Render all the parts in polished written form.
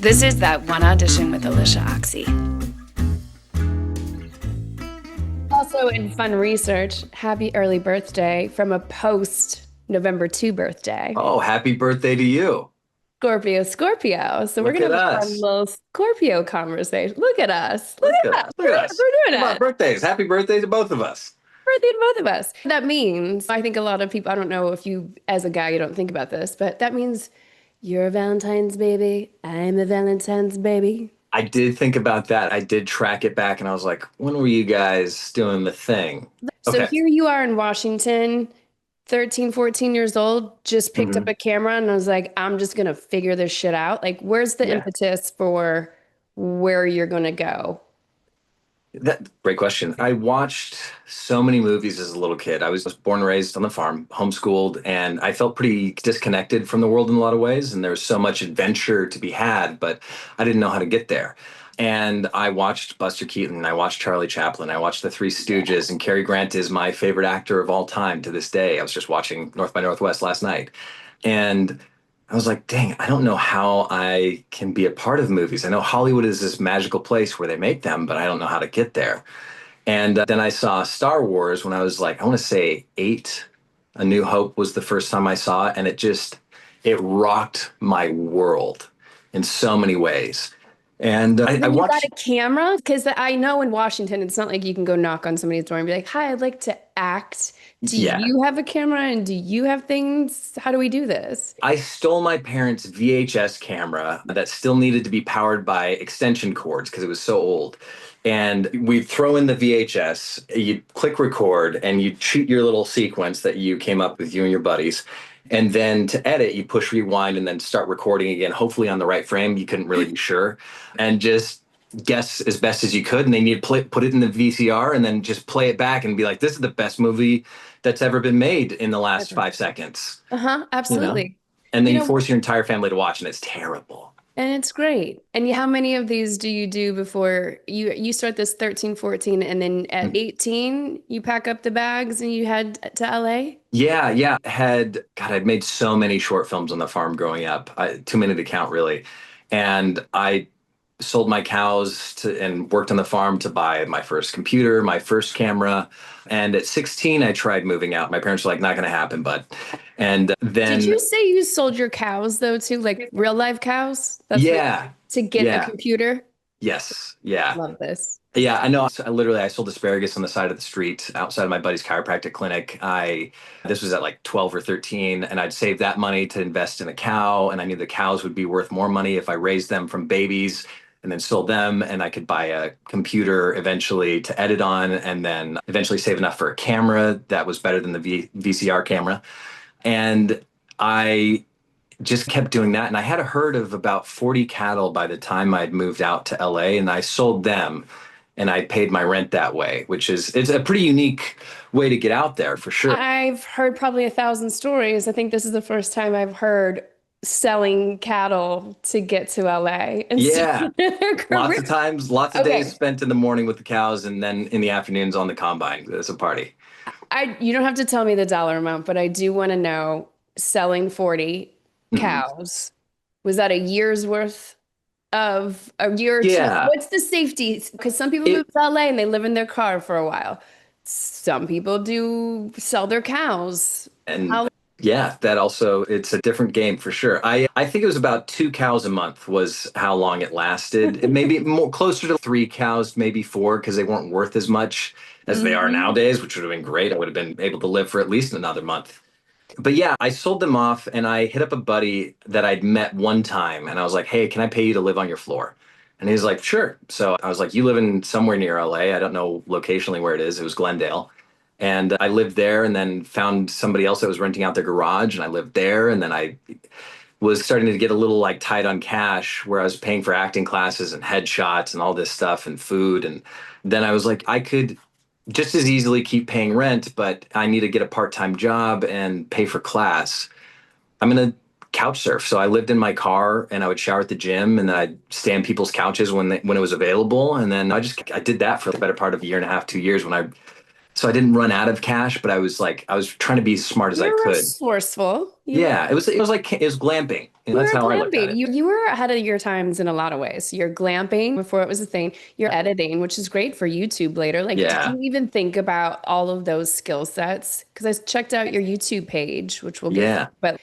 This is That One Audition with Alyshia Ochse. Also in fun research, happy early birthday from a post November 2 birthday. Oh, happy birthday to you. Scorpio. So we're Look going at to have a fun us. little Scorpio conversation. Look at us. Look at us. Look at us. We're Talk doing about it. birthdays. Happy birthday to both of us. Birthday to both of us. That means, I think a lot of people, I don't know if you, as a guy, you don't think about this, but that means you're a Valentine's baby. I'm a Valentine's baby. I did think about that. I did track it back and I was like, when were you guys doing the thing? So Okay. here you are in Washington, 13, 14 years old, just picked up hmm a camera and I was like, I'm just gonna figure this shit out. Like, where's the Yeah. impetus for where you're gonna go? Great question. I watched so many movies as a little kid. I was born and raised on the farm, homeschooled, and I felt pretty disconnected from the world in a lot of ways. And there was so much adventure to be had, but I didn't know how to get there. And I watched Buster Keaton, I watched Charlie Chaplin, I watched The Three Stooges, and Cary Grant is my favorite actor of all time to this day. I was just watching North by Northwest last night. And I was like, dang, I don't know how I can be a part of movies. I know Hollywood is this magical place where they make them, but I don't know how to get there. And then I saw Star Wars when I was like, I want to say 8. A New Hope was the first time I saw it, and it rocked my world in so many ways. And I Then you got watched, a camera? Because I know in Washington, it's not like you can go knock on somebody's door and be like, hi, I'd like to act. Do yeah, you have a camera and do you have things? How do we do this? I stole my parents' VHS camera that still needed to be powered by extension cords because it was so old. And we'd throw in the VHS, you'd click record, and you'd shoot your little sequence that you came up with, you and your buddies. And then to edit, you push rewind and then start recording again, hopefully on the right frame. You couldn't really be sure. And just guess as best as you could. And then you'd put it in the VCR and then just play it back and be like, this is the best movie that's ever been made in the last Ever. 5 seconds, Uh-huh, you know? absolutely. And You then you know, force your entire family to watch, and it's terrible. and it's great. And how many of these do you do before you start this 13, 14, and then at 18 you pack up the bags and you head to LA? Yeah, yeah. I'd made so many short films on the farm growing up, too many to count, really. And I sold my cows and worked on the farm to buy my first computer, my first camera. And at 16, I tried moving out. My parents were like, not going to happen, bud. And Did then, you say you sold your cows though too, like real life cows? That's what yeah, to get a yeah, computer? yes, yeah. Love this. Yeah, I know. I sold asparagus on the side of the street outside of my buddy's chiropractic clinic. This was at like 12 or 13, and I'd saved that money to invest in a cow, and I knew the cows would be worth more money if I raised them from babies and then sold them, and I could buy a computer eventually to edit on, and then eventually save enough for a camera that was better than the VCR camera. And I just kept doing that. And I had a herd of about 40 cattle by the time I'd moved out to LA, and I sold them and I paid my rent that way, it's a pretty unique way to get out there for sure. I've heard probably 1,000 stories. I think this is the first time I've heard selling cattle to get to LA and Yeah. start their Lots career. of times, lots of days Okay. spent in the morning with the cows and then in the afternoons on the combine. It's a party. You don't have to tell me the dollar amount, but I do want to know selling 40 Mhm. cows. Was that a year's worth of a year or two? Yeah. What's the safety? Because some people move It, to LA and they live in their car for a while. Some people do sell their cows. and How yeah, that also, it's a different game for sure. I think it was about 2 cows a month was how long it lasted. It may be more closer to 3 cows, maybe 4, because they weren't worth as much as they are Mhm. nowadays, which would have been great. I would have been able to live for at least another month. But yeah, I sold them off and I hit up a buddy that I'd met one time and I was like, hey, can I pay you to live on your floor? And he's like, sure. So I was like, you live in somewhere near LA. I don't know locationally where it is. It was Glendale. And I lived there and then found somebody else that was renting out their garage and I lived there. And then I was starting to get a little like tight on cash where I was paying for acting classes and headshots and all this stuff and food. And then I was like, I could just as easily keep paying rent, but I need to get a part-time job and pay for class. I'm gonna couch surf. So I lived in my car and I would shower at the gym and then I'd stay on people's couches when it was available. And then I did that for the better part of a year and a half, 2 years so I didn't run out of cash, but I was trying to be as smart as I You're could. resourceful. You Yeah, it was glamping. And You that's were how I looked at glamping. it. You were ahead of your times in a lot of ways. You're glamping before it was a thing. You're editing, which is great for YouTube later. Like, did Yeah. you even think about all of those skill sets? Because I checked out your YouTube page, which we'll get to, Yeah. but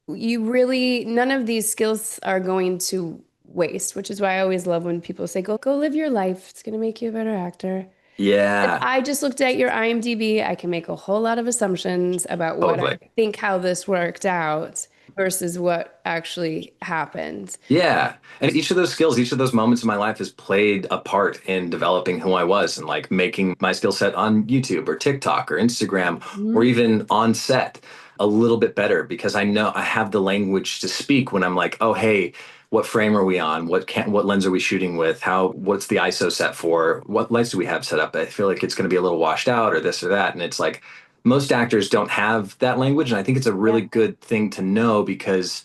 you really, none of these skills are going to waste, which is why I always love when people say, go live your life. It's going to make you a better actor. If Yeah. I just looked at your IMDb, I can make a whole lot of assumptions about what I Totally. think how this worked out versus what actually happened. Yeah. And each of those skills, each of those moments in my life has played a part in developing who I was and like making my skill set on YouTube or TikTok or Instagram or Mhm. even on set a little bit better because I know I have the language to speak when I'm like, oh, hey, what frame are we on? What lens are we shooting with? What's the ISO set for? What lights do we have set up? I feel like it's going to be a little washed out or this or that. And it's like most actors don't have that language. And I think it's a really Yeah. good thing to know because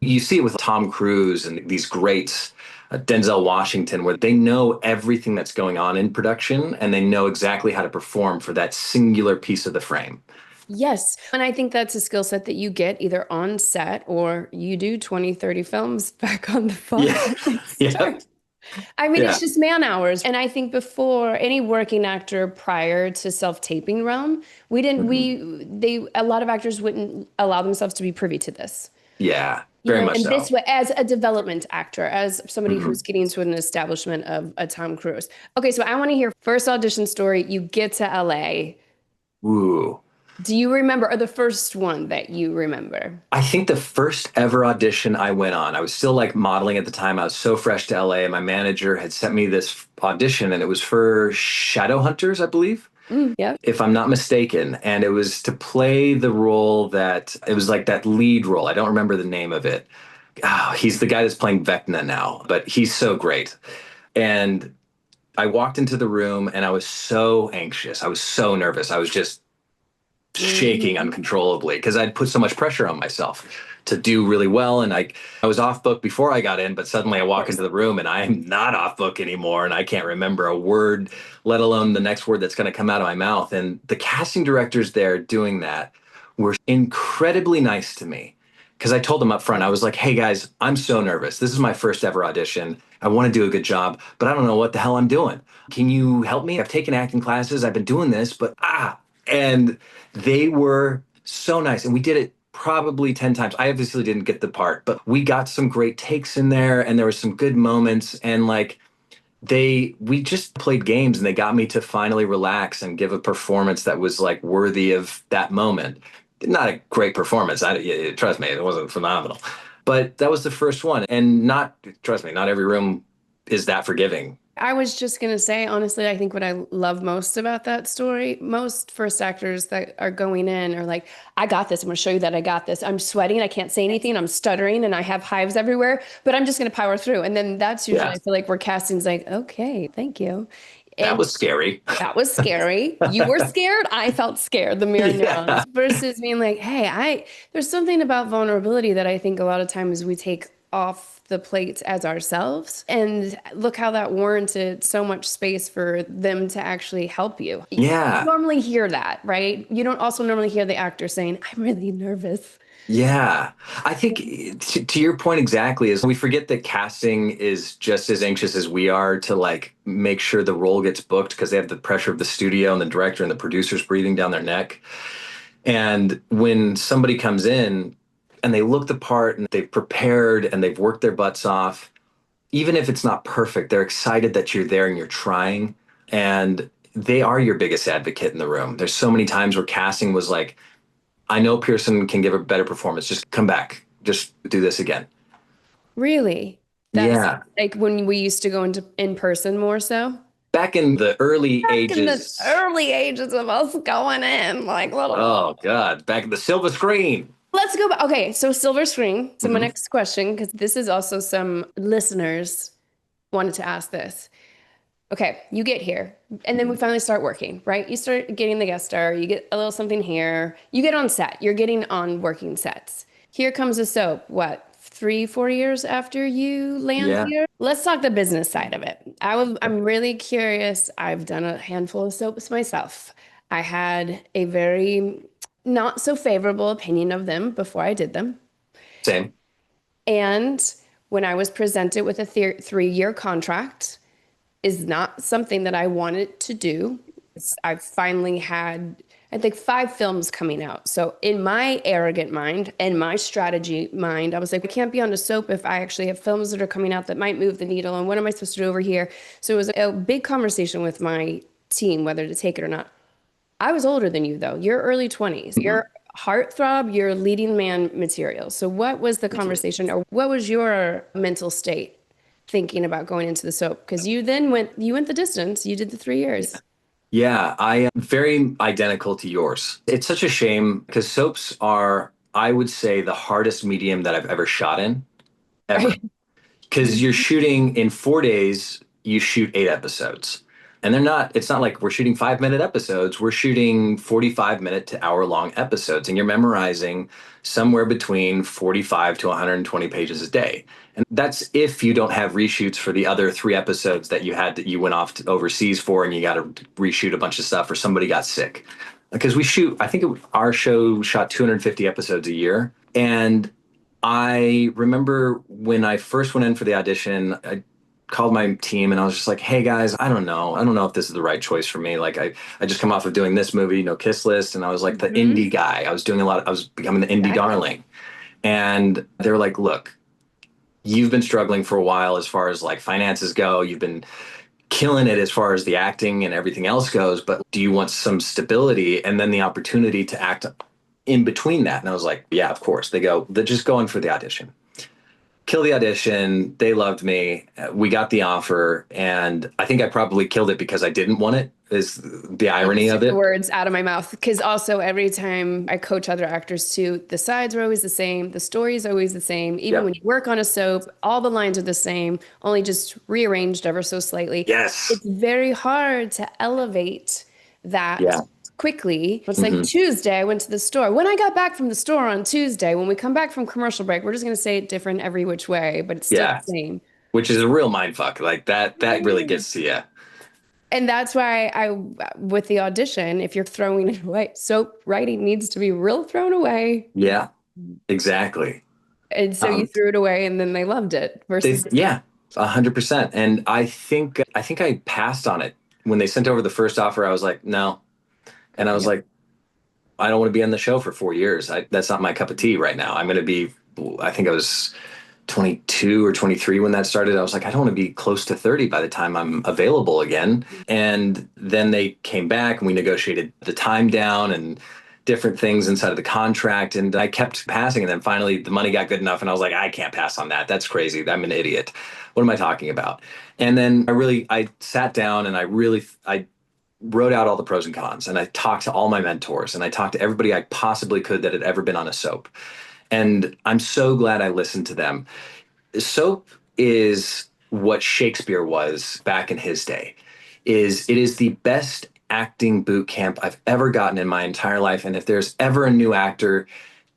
you see it with Tom Cruise and these greats, Denzel Washington, where they know everything that's going on in production and they know exactly how to perform for that singular piece of the frame. Yes. And I think that's a skill set that you get either on set or you do 20, 30 films back on the farm Yeah. and Yep. start. I mean, it's Yeah. just man hours. And I think before any working actor prior to self-taping realm, we didn't, Mhm. a lot of actors wouldn't allow themselves to be privy to this. Yeah. Very much And this so. way, as a development actor, as somebody Mhm. who's getting into an establishment of a Tom Cruise. Okay, so I want to hear first audition story. You get to LA. Ooh. Do you remember, or the first one that you remember? I think the first ever audition I went on, I was still like modeling at the time. I was so fresh to LA, and my manager had sent me this audition, and it was for Shadowhunters, I believe, Yeah. if I'm not mistaken. And it was to play the role that it was like that lead role. I don't remember the name of it. Oh, he's the guy that's playing Vecna now, but he's so great. And I walked into the room and I was so anxious. I was so nervous. I was just shaking Mhm. uncontrollably because I'd put so much pressure on myself to do really well. And I was off book before I got in, but suddenly I Of walk course. into the room and I am not off book anymore. And I can't remember a word, let alone the next word that's going to come out of my mouth. And the casting directors there doing that were incredibly nice to me because I told them up front, I was like, hey guys, I'm so nervous. This is my first ever audition. I want to do a good job, but I don't know what the hell I'm doing. Can you help me? I've taken acting classes. I've been doing this, but and they were so nice. And we did it probably 10 times. I obviously didn't get the part, but we got some great takes in there and there were some good moments. And like we just played games and they got me to finally relax and give a performance that was like worthy of that moment. Not a great performance. Trust me, it wasn't phenomenal. But that was the first one. And trust me, not every room is that forgiving. I was just gonna say, honestly, I think what I love most about that story, most first actors that are going in are like, I got this. I'm gonna show you that I got this. I'm sweating, I can't say anything, I'm stuttering, and I have hives everywhere, but I'm just gonna power through. And then that's usually, Yeah, I feel like where casting's like, okay, thank you. that And was scary. that was scary. You were scared. I felt scared, the mirror Yeah. neurons, versus being like, hey, there's something about vulnerability that I think a lot of times we take off the plate as ourselves. And look how that warranted so much space for them to actually help you. You Yeah. normally hear that, right? You don't also normally hear the actor saying, I'm really nervous. Yeah. I think to your point exactly is we forget that casting is just as anxious as we are to like make sure the role gets booked because they have the pressure of the studio and the director and the producers breathing down their neck. And when somebody comes in and they look the part and they've prepared and they've worked their butts off, even if it's not perfect, they're excited that you're there and you're trying. And they are your biggest advocate in the room. There's so many times where casting was like, I know Pierson can give a better performance. Just come back. Just do this again. Really? That's Yeah. like when we used to go into in person more so. Back in the early Back in the ages, early ages of us going in, like little. oh God, back in the silver screen. Let's go back. Okay, so silver screen. So my Hmm. next question, because this is also some listeners wanted to ask this. Okay, you get here, and then we finally start working, right? You start getting the guest star, you get a little something here, you get on set, you're getting on working sets. Here comes a soap, what, 3, 4 years after you land Yeah. here? Let's talk the business side of it. I'm really curious. I've done a handful of soaps myself. I had a very not so favorable opinion of them before I did them. Same. And when I was presented with a 3-year contract, is not something that I wanted to do. I finally had, I think, 5 films coming out. So in my arrogant mind and my strategy mind, I was like, I can't be on a soap if I actually have films that are coming out that might move the needle. And what am I supposed to do over here? So it was a big conversation with my team, whether to take it or not. I was older than you, though. You're early 20s. Mhm. You're heartthrob, you're leading man material. So what was the conversation or what was your mental state thinking about going into the soap? Because you went the distance. You did the 3 years. Yeah, I am very identical to yours. It's such a shame because soaps are, I would say, the hardest medium that I've ever shot in, ever. Right. Because you're shooting in 4 days, you shoot 8 episodes. And it's not like we're shooting 5-minute episodes. We're shooting 45-minute to hour-long episodes. And you're memorizing somewhere between 45 to 120 pages a day. And that's if you don't have reshoots for the other 3 episodes that you went off to overseas for, and you got to reshoot a bunch of stuff, or somebody got sick. Because I think our show shot 250 episodes a year. And I remember when I first went in for the audition, I called my team and I was just like, hey guys, I don't know. I don't know if this is the right choice for me. Like I just come off of doing this movie, No Kiss List, and I was like the Hmm. indie guy. I was becoming the indie Exactly. darling. And they were like, look, you've been struggling for a while as far as like finances go. You've been killing it as far as the acting and everything else goes, but do you want some stability and then the opportunity to act in between that? And I was like, yeah, of course. They're just going for the audition. Kill the audition. They loved me. We got the offer, and I think I probably killed it because I didn't want it, is the You irony just of took the it. words out of my mouth. Because also every time I coach other actors too, the sides are always the same, the story is always the same. Even when Yep. you work on a soap, all the lines are the same, only just rearranged ever so slightly. Yes. It's very hard to elevate that Yeah. quickly. It's like Hmm. Tuesday, I went to the store. When I got back from the store on Tuesday, when we come back from commercial break, we're just going to say it different every which way, but it's still Yeah. the same. Which is a real mind fuck. Like that really gets to you. And that's why with the audition, if you're throwing it away, soap writing needs to be real thrown away. Yeah, exactly. And so you Um, threw it away and then they loved it versus, yeah, 100%. And I think I passed on it when they sent over the first offer. I was like, no. And I was yep. like, I don't want to be on the show for 4 years. That's not my cup of tea right now. I'm going to be, I think I was 22 or 23 when that started. I was like, I don't want to be close to 30 by the time I'm available again. And then they came back and we negotiated the time down and different things inside of the contract. And I kept passing. And then finally the money got good enough. And I was like, I can't pass on that. That's crazy. I'm an idiot. What am I talking about? And then I sat down and I wrote out all the pros and cons, and I talked to all my mentors, and I talked to everybody I possibly could that had ever been on a soap. And I'm so glad I listened to them. Soap is what Shakespeare was back in his day. It is the best acting boot camp I've ever gotten in my entire life. And if there's ever a new actor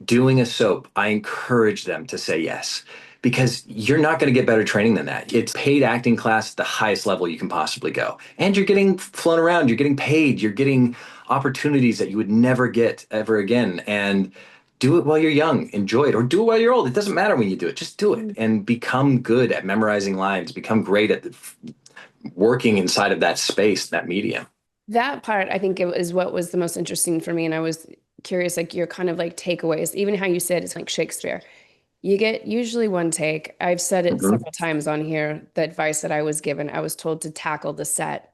doing a soap, I encourage them to say yes, because you're not going to get better training than that. It's paid acting class at the highest level you can possibly go. And you're getting flown around, you're getting paid, you're getting opportunities that you would never get ever again. And do it while you're young, enjoy it, or do it while you're old. It doesn't matter when you do it, just do it and become good at memorizing lines, become great at working inside of that space, that medium. That part, I think it is what was the most interesting for me. And I was curious, like your kind of like takeaways, even how you said it's like Shakespeare. You get usually one take. I've said it Mhm. several times on here, the advice that I was given. I was told to tackle the set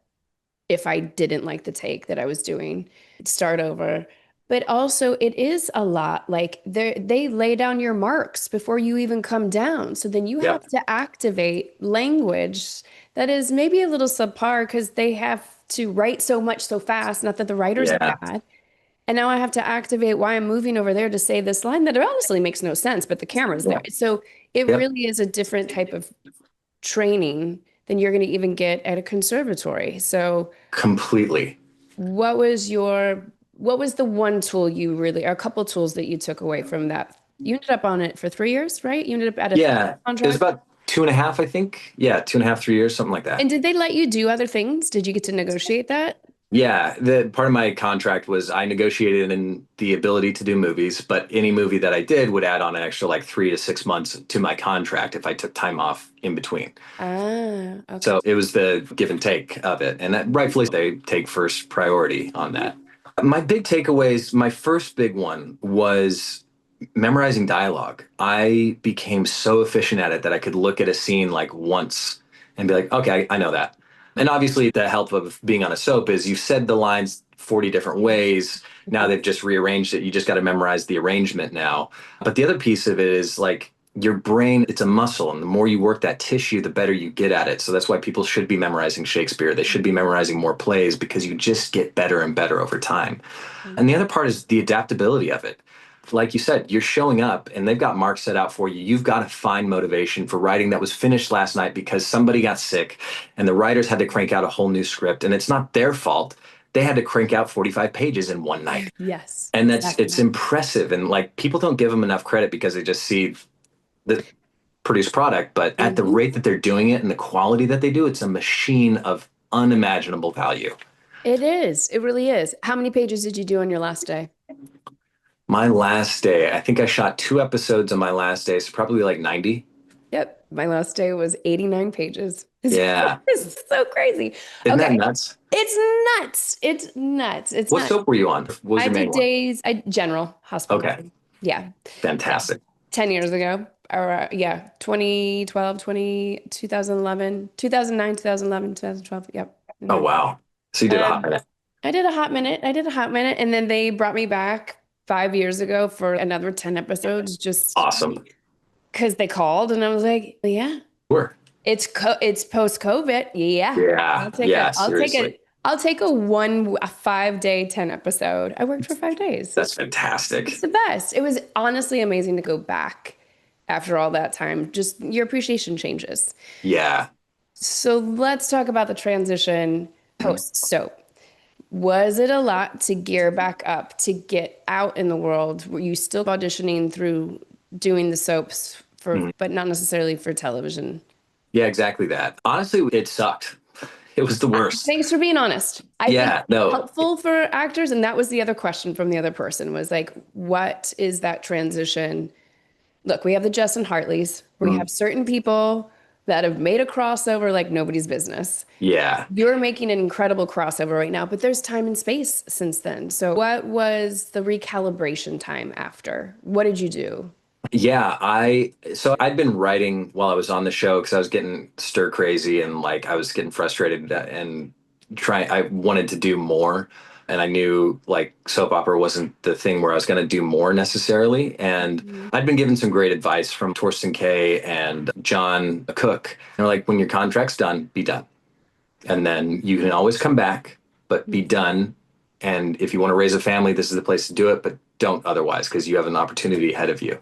if I didn't like the take that I was doing, start over. But also, it is a lot. Like they lay down your marks before you even come down. So then you have Yep. to activate language that is maybe a little subpar because they have to write so much so fast. Not that the writers are Yeah. bad. And now I have to activate why I'm moving over there to say this line that honestly makes no sense, but the camera's there. Yeah. So it Yep. really is a different type of training than you're going to even get at a conservatory. So Completely. what was your what was the one tool you really, or a couple tools that you took away from that? You ended up on it for 3 years, right? You ended up at a Yeah. It was contract. about 2.5, I think. Yeah, 2.5, 3 years, something like that. And did they let you do other things? Did you get to negotiate that? Yeah, the part of my contract was I negotiated in the ability to do movies, but any movie that I did would add on an extra like 3 to 6 months to my contract if I took time off in between. Ah, okay. So it was the give and take of it. And that rightfully they take first priority on that. My big takeaways, my first big one was memorizing dialogue. I became so efficient at it that I could look at a scene like once and be like, okay, I know that. And obviously, the help of being on a soap is you've said the lines 40 different ways. Now Mhm. they've just rearranged it. You just got to memorize the arrangement now. But the other piece of it is like your brain, it's a muscle. And the more you work that tissue, the better you get at it. So that's why people should be memorizing Shakespeare. They should be memorizing more plays because you just get better and better over time. And the other part is the adaptability of it. Like you said, you're showing up and they've got marks set out for you. You've got to find motivation for writing that was finished last night because somebody got sick and the writers had to crank out a whole new script. And it's not their fault. They had to crank out 45 pages in one night. Yes, And it's exactly. impressive. And like people don't give them enough credit because they just see the produced product. But at the Mhm. rate that they're doing it and the quality that they do, it's a machine of unimaginable value. It is. It really is. How many pages did you do on your last day? My last day, I think I shot 2 episodes on my last day, so probably like 90. Yep. My last day was 89 pages. Yeah. It's so crazy. Isn't that Okay. nuts? It's nuts. It's nuts. It's What nuts. soap were you on? What was I your main did one? days, general Okay. hospital. Yeah. Yeah. Fantastic. 10 years ago. Or yeah, 2012, 2011, 2009, 2011, 2012. Yep. Oh, Mhm. wow. So you did a hot Um, minute. I did a hot minute. I did a hot minute. And then they brought me back 5 years ago for another 10 episodes just Awesome. because they called and I was like, yeah, Sure. it's post-COVID. Yeah. Yeah. Yeah. Seriously. I'll take a 5 day, 10 episode. I worked for 5 days. That's It's fantastic. the best. It was honestly amazing to go back after all that time. Just your appreciation changes. Yeah. So let's talk about the transition Mhm. post soap. Was it a lot to gear back up to get out in the world? Were you still auditioning through doing the soaps for, Mhm. but not necessarily for television? Yeah, exactly that. Honestly, it sucked. It was the worst. Thanks for being honest. I think Yeah. No. helpful for actors, and that was the other question from the other person was like, what is that transition? Look, we have the Justin Hartleys. We Mhm. have certain people that have made a crossover like nobody's business. Yeah. You're making an incredible crossover right now, but there's time and space since then. So, what was the recalibration time after? What did you do? Yeah, so I'd been writing while I was on the show because I was getting stir crazy and like I was getting frustrated and trying I wanted to do more and I knew like soap opera wasn't the thing where I was going to do more necessarily and Mhm. I'd been given some great advice from Torsten Kay and John Cook. They're like when your contract's done, be done. And then you can always come back, but be done. And if you want to raise a family, this is the place to do it, but don't otherwise because you have an opportunity ahead of you.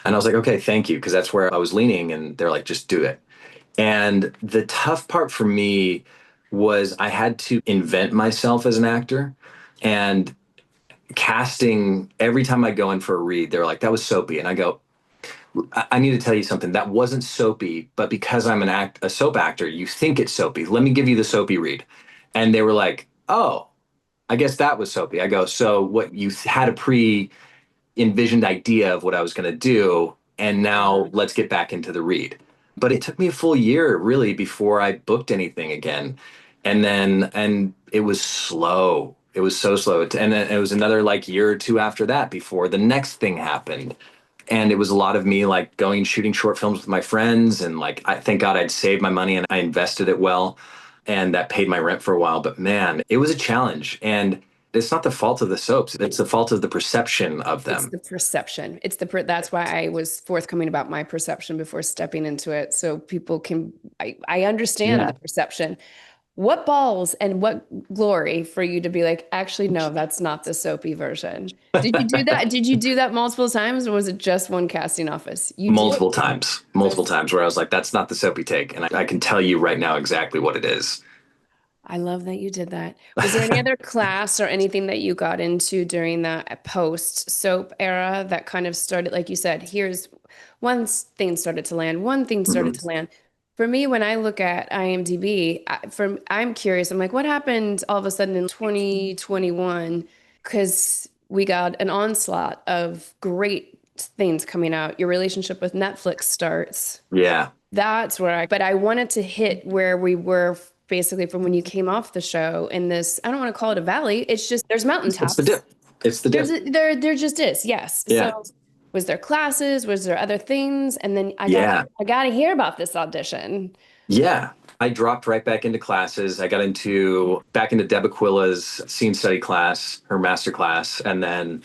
And I was like, okay, thank you, because that's where I was leaning. And they're like, just do it. And the tough part for me was I had to invent myself as an actor. And casting, every time I go in for a read, they're like, that was soapy. And I go, I need to tell you something. That wasn't soapy, but because I'm a soap actor, you think it's soapy. Let me give you the soapy read. And they were like, oh, I guess that was soapy. I go, so what you had a pre envisioned idea of what I was going to do. And now let's get back into the read. But it took me a full year really before I booked anything again. And it was slow. It was so slow. And then it was another like year or two after that before the next thing happened. And it was a lot of me like going shooting short films with my friends. And like, I thank God I'd saved my money and I invested it well. And that paid my rent for a while. But man, it was a challenge. And it's not the fault of the soaps. It's the fault of the perception of It's them. the perception. That's why I was forthcoming about my perception before stepping into it. So people can, I understand Yeah. the perception. What balls and what glory for you to be like, actually, no, that's not the soapy version. Did you do that? Did you do that multiple times or was it just one casting office? You did. Multiple times where I was like, that's not the soapy take. And I can tell you right now exactly what it is. I love that you did that. Was there any other class or anything that you got into during that post soap era that kind of started, like you said, here's one thing started to land, one thing started Mhm. to land. For me, when I look at IMDb, I'm curious. I'm like, what happened all of a sudden in 2021? Because we got an onslaught of great things coming out. Your relationship with Netflix starts. Yeah. But I wanted to hit where we were basically from when you came off the show in this, I don't want to call it a valley. It's just, there's It's the mountaintops. dip. It's the dip. There just is, yes. Yeah. So was there classes? Was there other things? And then Yeah. I gotta hear about this audition. Yeah. I dropped right back into classes. I got back into Deb Aquila's scene study class, her master class, and then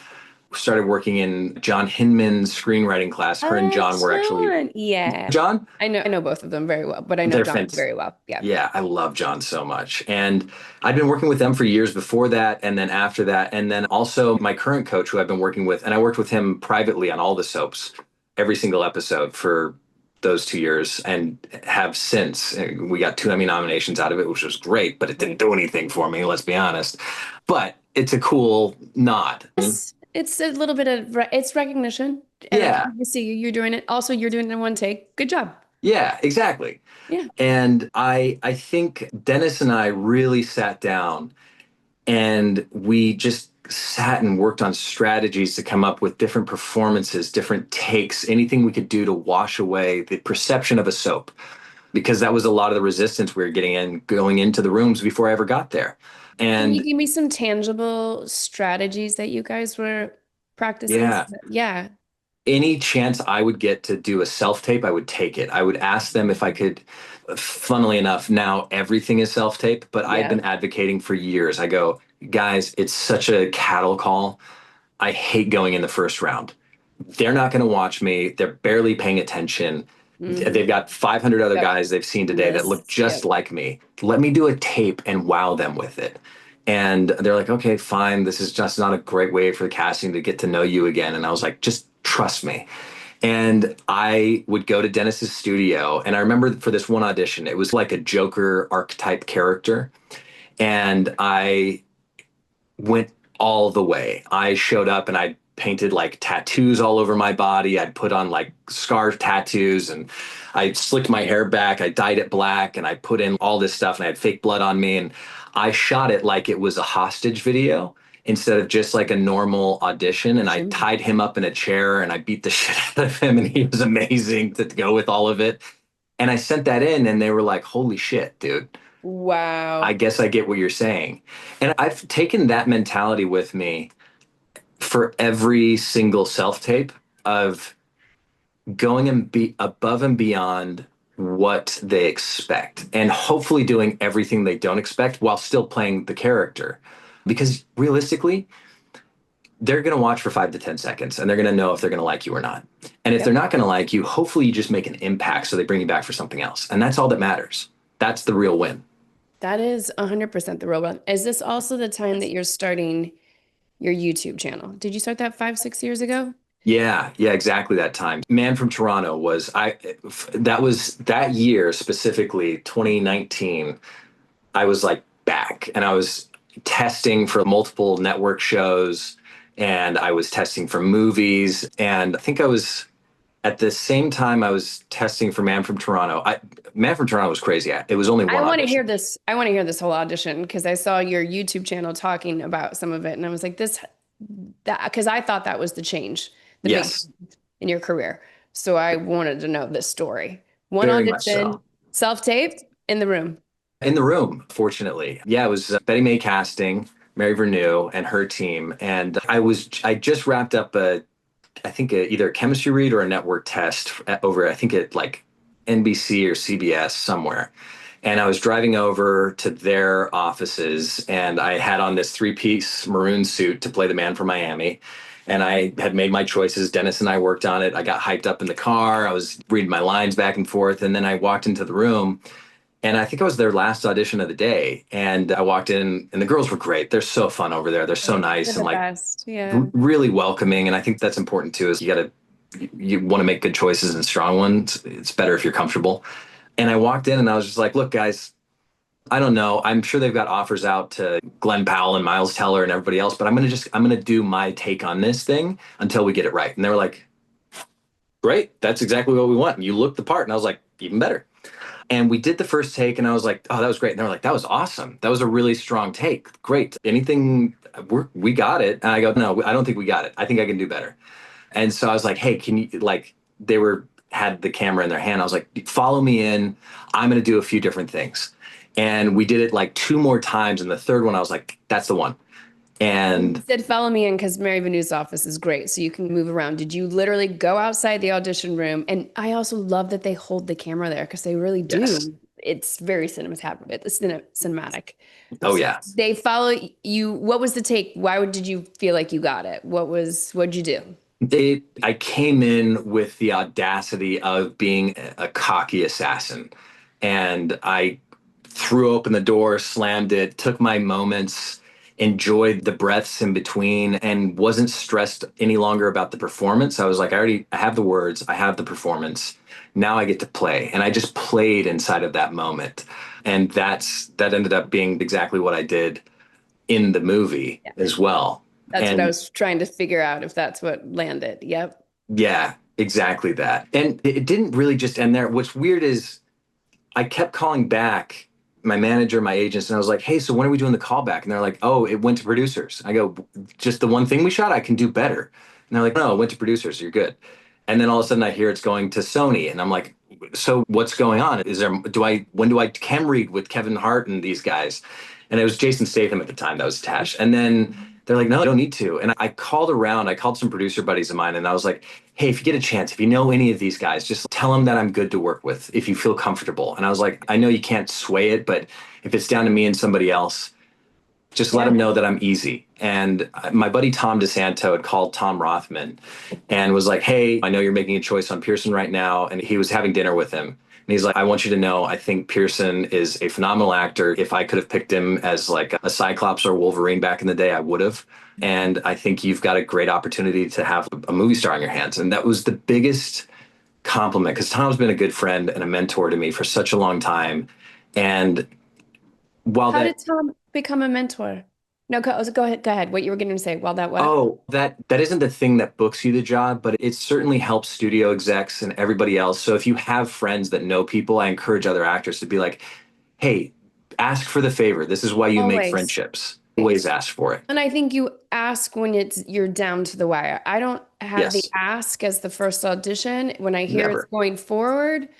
started working in John Hinman's screenwriting class. Her and John were actually John. Yeah. John. I know both of them very well, but I know They're John fantastic. very well. Yeah. Yeah, I love John so much. And I'd been working with them for years before that, and then after that, and then also my current coach who I've been working with, and I worked with him privately on all the soaps, every single episode for those 2 years, and have since. We got 2 Emmy nominations out of it, which was great, but it didn't do anything for me, let's be honest. But it's a cool nod. It's a little bit of it's recognition. And Yeah. I see you're doing it. Also, you're doing it in one take. Good job. Yeah, exactly. Yeah. And I think Dennis and I really sat down and we just sat and worked on strategies to come up with different performances, different takes, anything we could do to wash away the perception of a soap, because that was a lot of the resistance we were getting in going into the rooms before I ever got there. Can you And give me some tangible strategies that you guys were practicing? yeah, Yeah. any chance I would get to do a self tape, I would take it. I would ask them if I could. Funnily enough, now everything is self tape, but I've Yeah. been advocating for years. I go, guys, it's such a cattle call. I hate going in the first round. They're not going to watch me. They're barely paying attention. Mhm. They've got 500 other Yep. guys they've seen today that look Lists. just Yep. like me. Let me do a tape and wow them with it. And they're like, okay, fine. This is just not a great way for the casting to get to know you again. And I was like, just trust me. And I would go to Dennis's studio. And I remember for this one audition, it was like a Joker archetype character. And I went all the way. I showed up and I painted like tattoos all over my body. I'd put on like scarf tattoos and I slicked my hair back. I dyed it black and I put in all this stuff and I had fake blood on me. And I shot it like it was a hostage video instead of just like a normal audition. And I tied him up in a chair and I beat the shit out of him. And he was amazing to go with all of it. And I sent that in and they were like, holy shit, dude. Wow. I guess I get what you're saying. And I've taken that mentality with me for every single self tape of going and be above and beyond what they expect and hopefully doing everything they don't expect while still playing the character. Because realistically, they're going to watch for 5 to 10 seconds and they're going to know if they're going to like you or not. And if Yep. they're not going to like you, hopefully you just make an impact so they bring you back for something else. And that's all that matters. That's the real win. That is 100% the real one. Is this also the time that you're starting your YouTube channel? Did you start that 5, 6 years ago? Yeah, exactly that time. Man from Toronto that was that year specifically, 2019. I was like back and I was testing for multiple network shows and I was testing for movies. And I think I was at the same time I was testing for Man from Toronto. Man from Toronto was crazy. It was only one I want to audition. hear this. I want to hear this whole audition because I saw your YouTube channel talking about some of it, and I was like, because I thought that was the change, the big Yes, in your career. So I wanted to know this story. One very much audition, so. self-taped in the room. In the room, fortunately. Yeah, it was Betty May casting, Mary Vernew, and her team. And I just wrapped up either a chemistry read or a network test over, I think at like NBC or CBS somewhere. And I was driving over to their offices and I had on this 3-piece maroon suit to play the man from Miami. And I had made my choices. Dennis and I worked on it. I got hyped up in the car. I was reading my lines back and forth. And then I walked into the room and I think it was their last audition of the day. And I walked in and the girls were great. They're so fun over there. They're so nice They're and the like best. Yeah. really welcoming. And I think that's important too, is you want to make good choices and strong ones. It's better if you're comfortable. And I walked in and I was just like, look, guys, I don't know. I'm sure they've got offers out to Glenn Powell and Miles Teller and everybody else, but I'm going to do my take on this thing until we get it right. And they were like, great. That's exactly what we want. And you look the part. And I was like, even better. And we did the first take, and I was like, oh, that was great. And they were like, that was awesome. That was a really strong take. Great. Anything, we got it. And I go, no, I don't think we got it. I think I can do better. And so I was like, hey, can you, like, they had the camera in their hand. I was like, follow me in. I'm going to do a few different things. And we did it like two more times. And the third one, I was like, that's the one. You And said follow me in because Mary Venue's office is great, so you can move around. Did you literally go outside the audition room? And I also love that they hold the camera there because they really yes. do. It's very cinematic. It's cinematic. Oh, yeah. They follow you. What was the take? Did you feel like you got it? What'd you do? I came in with the audacity of being a cocky assassin. And I threw open the door, slammed it, took my moments, enjoyed the breaths in between, and wasn't stressed any longer about the performance. I was like, I have the words, I have the performance. Now I get to play. And I just played inside of that moment. And that ended up being exactly what I did in the movie Yeah. as well. That's what I And was trying to figure out if that's what landed. Yep. yeah, exactly that. And it didn't really just end there. What's weird is I kept calling back my manager, my agents, and I was like, hey, so when are we doing the callback? And they're like, oh, it went to producers. I go, just the one thing we shot, I can do better. And they're like, no, it went to producers. You're good. And then all of a sudden I hear it's going to Sony. And I'm like, so what's going on? When do I chem read with Kevin Hart and these guys? And it was Jason Statham at the time that was attached. And then they're like, no, you don't need to. And I called around, I called some producer buddies of mine, and I was like, hey, if you get a chance, if you know any of these guys, just tell them that I'm good to work with if you feel comfortable. And I was like, I know you can't sway it, but if it's down to me and somebody else, just let them know that I'm easy. And my buddy Tom DeSanto had called Tom Rothman and was like, hey, I know you're making a choice on Pierson right now. And he was having dinner with him. And he's like, I want you to know, I think Pierson is a phenomenal actor. If I could have picked him as like a Cyclops or Wolverine back in the day, I would have. And I think you've got a great opportunity to have a movie star on your hands. And that was the biggest compliment because Tom's been a good friend and a mentor to me for such a long time. And while How that did Tom become a mentor? No, go ahead. Go ahead. What you were going to say. Well, that what? Oh, that isn't the thing that books you the job, but it certainly helps studio execs and everybody else. So if you have friends that know people, I encourage other actors to be like, hey, ask for the favor. This is why you make Always. friendships. Always ask for it. And I think you ask when you're down to the wire. I don't have the Yes, ask as the first audition. When I hear it's never. going forward,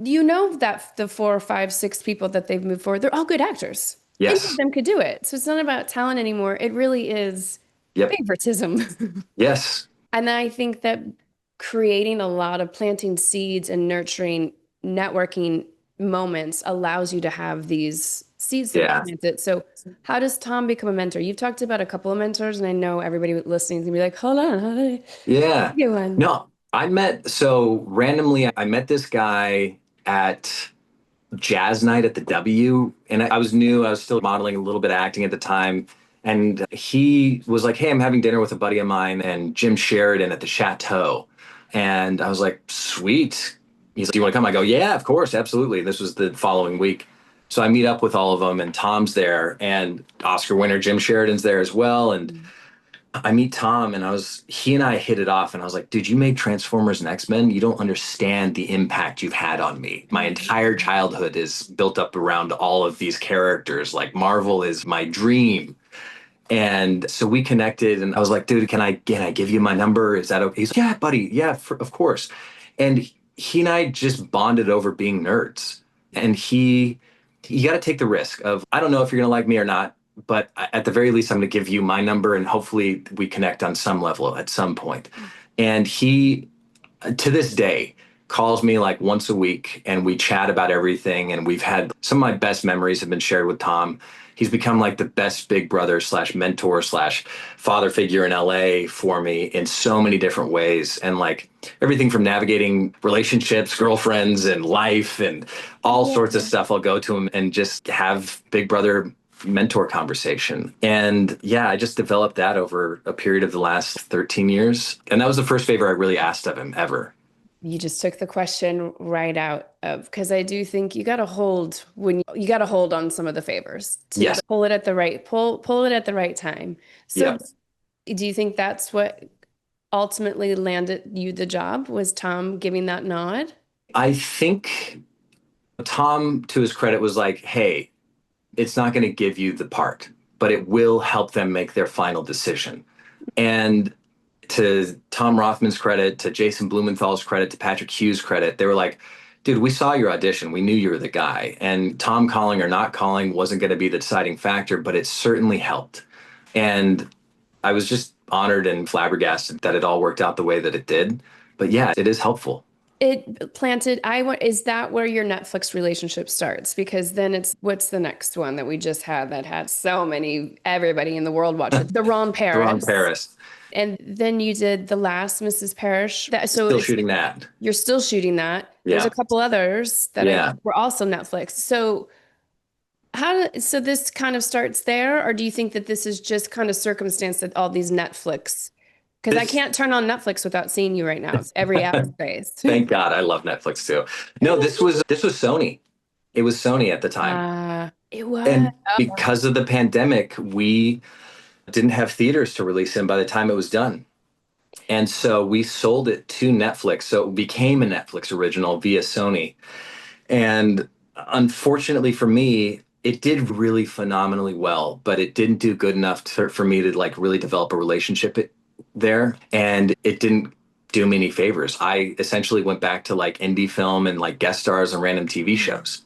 you know that the four or five, six people that they've moved forward, they're all good actors. Any of Yes. them could do it. So it's not about talent anymore. It really is Yep. favoritism. Yes. And I think that creating a lot of planting seeds and nurturing networking moments allows you to have these seeds that are Yeah. planted. So how does Tom become a mentor? You've talked about a couple of mentors, and I know everybody listening is gonna be like, hold on, how did I Yeah. get one? No, so randomly, I met this guy at jazz night at the W. And I was new. I was still modeling a little bit of acting at the time. And he was like, hey, I'm having dinner with a buddy of mine and Jim Sheridan at the Chateau. And I was like, sweet. He's like, do you want to come? I go, yeah, of course, absolutely. This was the following week. So I meet up with all of them and Tom's there and Oscar winner Jim Sheridan's there as well. And I meet Tom and he and I hit it off and I was like, dude, you make Transformers and X-Men. You don't understand the impact you've had on me. My entire childhood is built up around all of these characters. Like Marvel is my dream. And so we connected and I was like, dude, can I give you my number? Is that okay? He's like, yeah, buddy. Yeah, of course. And he and I just bonded over being nerds. And you got to take the risk of, I don't know if you're going to like me or not, but at the very least, I'm going to give you my number and hopefully we connect on some level at some point. And he, to this day, calls me like once a week and we chat about everything. And we've had some of my best memories have been shared with Tom. He's become like the best big brother slash mentor slash father figure in LA for me in so many different ways. And like everything from navigating relationships, girlfriends, and life, and all sorts of stuff. I'll go to him and just have big brother mentor conversation. And yeah, I just developed that over a period of the last 13 years. And that was the first favor I really asked of him ever. You just took the question right out of because I do think you got to hold when you got to hold on some of the favors to Yes. pull it at the right time. So Yeah. do you think that's what ultimately landed you the job? Was Tom giving that nod? I think Tom, to his credit, was like, hey, it's not going to give you the part, but it will help them make their final decision. And to Tom Rothman's credit, to Jason Blumenthal's credit, to Patrick Hughes' credit, they were like, dude, we saw your audition. We knew you were the guy. And Tom calling or not calling wasn't going to be the deciding factor, but it certainly helped. And I was just honored and flabbergasted that it all worked out the way that it did. But yeah, it is helpful. It planted, I want, is that where your Netflix relationship starts? Because then it's, what's the next one that we just had that had so many, everybody in the world watched it? The Wrong The Wrong Paris. Paris. And then you did The Last Mrs. Parrish. That, so Still it's, shooting that. you're still shooting that. There's a Yeah. couple others that I Yeah. think were also Netflix. So so this kind of starts there, or do you think that this is just kind of circumstance that all these Netflix, because I This, can't turn on Netflix without seeing you right now. It's every app space. thank God, I love Netflix too. No, this was Sony. It was Sony at the time. It was. And because of the pandemic, we didn't have theaters to release in by the time it was done. And so we sold it to Netflix. So it became a Netflix original via Sony. And unfortunately for me, it did really phenomenally well, but it didn't do good enough for me to like really develop a relationship there. And it didn't do me any favors. I essentially went back to like indie film and like guest stars on random TV shows.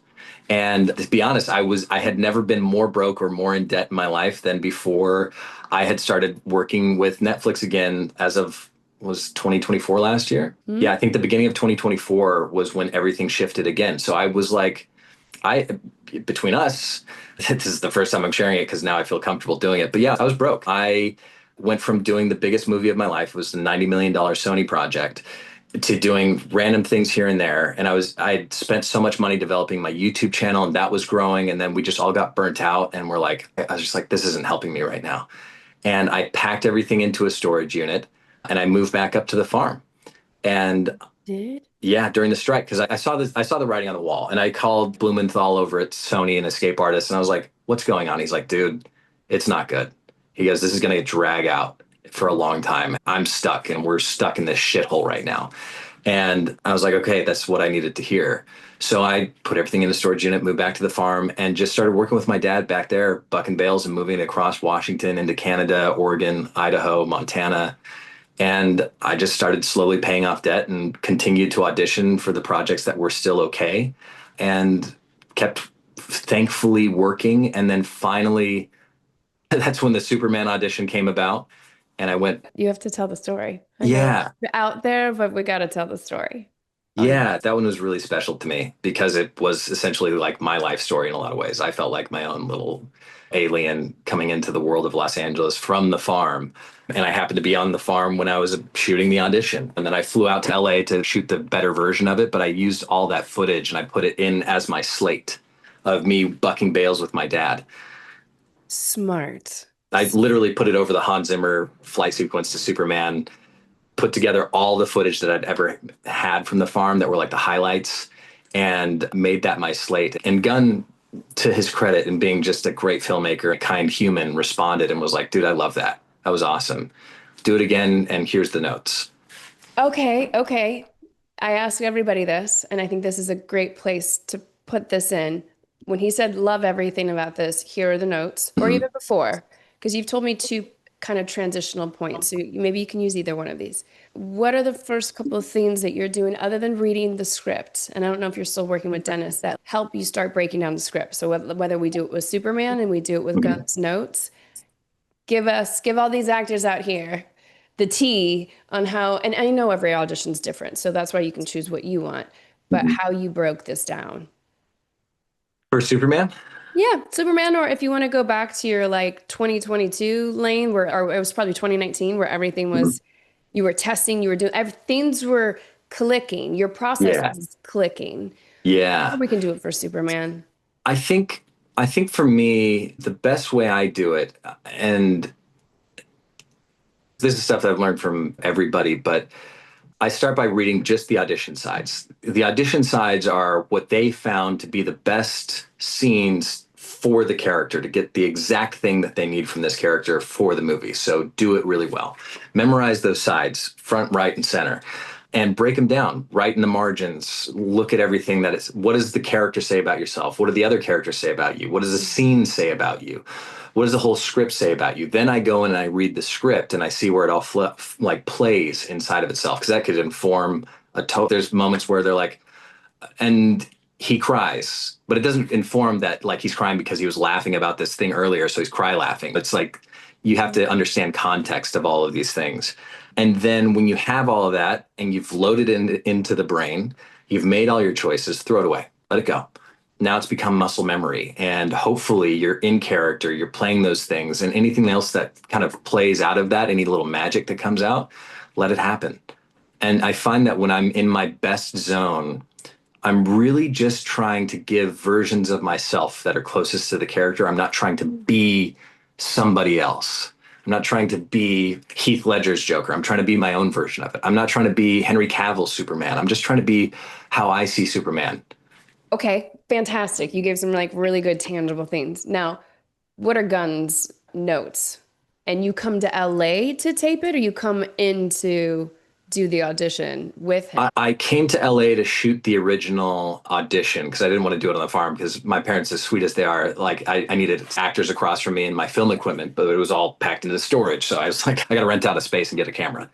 And to be honest, I had never been more broke or more in debt in my life than before I had started working with Netflix again as of was 2024 last year. Hmm? Yeah, I think the beginning of 2024 was when everything shifted again. So I was like, I between us, this is the first time I'm sharing it because now I feel comfortable doing it. But yeah, I was broke. I went from doing the biggest movie of my life, it was the $90 million Sony project, to doing random things here and there. And I spent so much money developing my YouTube channel and that was growing. And then we just all got burnt out and we're like, I was just like, this isn't helping me right now. And I packed everything into a storage unit and I moved back up to the farm. And Did? yeah, during the strike, because I saw this, I saw the writing on the wall, and I called Blumenthal over at Sony, an escape artist, and I was like, "What's going on?" He's like, "Dude, it's not good." He goes, "This is going to drag out for a long time. I'm stuck, and we're stuck in this shithole right now." And I was like, "Okay, that's what I needed to hear." So I put everything in the storage unit, moved back to the farm, and just started working with my dad back there, bucking bales and moving across Washington into Canada, Oregon, Idaho, Montana. And I just started slowly paying off debt and continued to audition for the projects that were still okay and kept thankfully working. And then finally, that's when the Superman audition came about. And I went, You have to tell the story. I know yeah, it's out there, but we got to tell the story. On yeah, that one was really special to me because it was essentially like my life story in a lot of ways. I felt like my own little alien coming into the world of Los Angeles from the farm. And I happened to be on the farm when I was shooting the audition. And then I flew out to LA to shoot the better version of it, but I used all that footage and I put it in as my slate of me bucking bales with my dad. smart. I literally put it over the Hans Zimmer flight sequence to Superman, put together all the footage that I'd ever had from the farm that were like the highlights and made that my slate. And Gunn, to his credit and being just a great filmmaker, a kind human, responded and was like, dude, I love that. That was awesome. Do it again. And here's the notes. Okay, okay. I ask everybody this, and I think this is a great place to put this in. When he said, love everything about this, here are the notes, or Mhm. even before, because you've told me two kind of transitional points. So maybe you can use either one of these. What are the first couple of things that you're doing other than reading the script? And I don't know if you're still working with Dennis that help you start breaking down the script. So whether we do it with Superman and we do it with Mhm. Gunn's notes, give all these actors out here the tea on how, and I know every audition's different, so that's why you can choose what you want, but Mhm. how you broke this down. For Superman? Yeah, Superman, or if you want to go back to your like 2022 lane where, or it was probably 2019 where everything Mhm. was, you were testing, you were doing, things were clicking, your process Yeah. was clicking. Or Yeah. we can do it for Superman. I think I think for me, the best way I do it, and this is stuff that I've learned from everybody, but I start by reading just the audition sides. The audition sides are what they found to be the best scenes for the character to get the exact thing that they need from this character for the movie. So do it really well. Memorize those sides, front, right, and center, and break them down, write in the margins, look at everything that is, what does the character say about yourself? What do the other characters say about you? What does the scene say about you? What does the whole script say about you? Then I go in and I read the script and I see where it all like plays inside of itself, because that could inform there's moments where they're like, and he cries, but it doesn't inform that like he's crying because he was laughing about this thing earlier, so he's cry laughing. It's like you have to understand context of all of these things. And then when you have all of that and you've loaded into the brain, you've made all your choices, throw it away, let it go. Now it's become muscle memory, and hopefully you're in character, you're playing those things, and anything else that kind of plays out of that, any little magic that comes out, let it happen. And I find that when I'm in my best zone, I'm really just trying to give versions of myself that are closest to the character. I'm not trying to be somebody else. I'm not trying to be Heath Ledger's Joker. I'm trying to be my own version of it. I'm not trying to be Henry Cavill's Superman. I'm just trying to be how I see Superman. Okay, fantastic. You gave some like really good tangible things. Now, what are Gunn's notes? And you come to LA to tape it, or you come in to do the audition with him? I came to LA to shoot the original Audition because I didn't want to do it on the farm, because my parents, as sweet as they are, like I needed actors across from me and my film equipment, but it was all packed into storage. So I was like, I got to rent out a space and get a camera.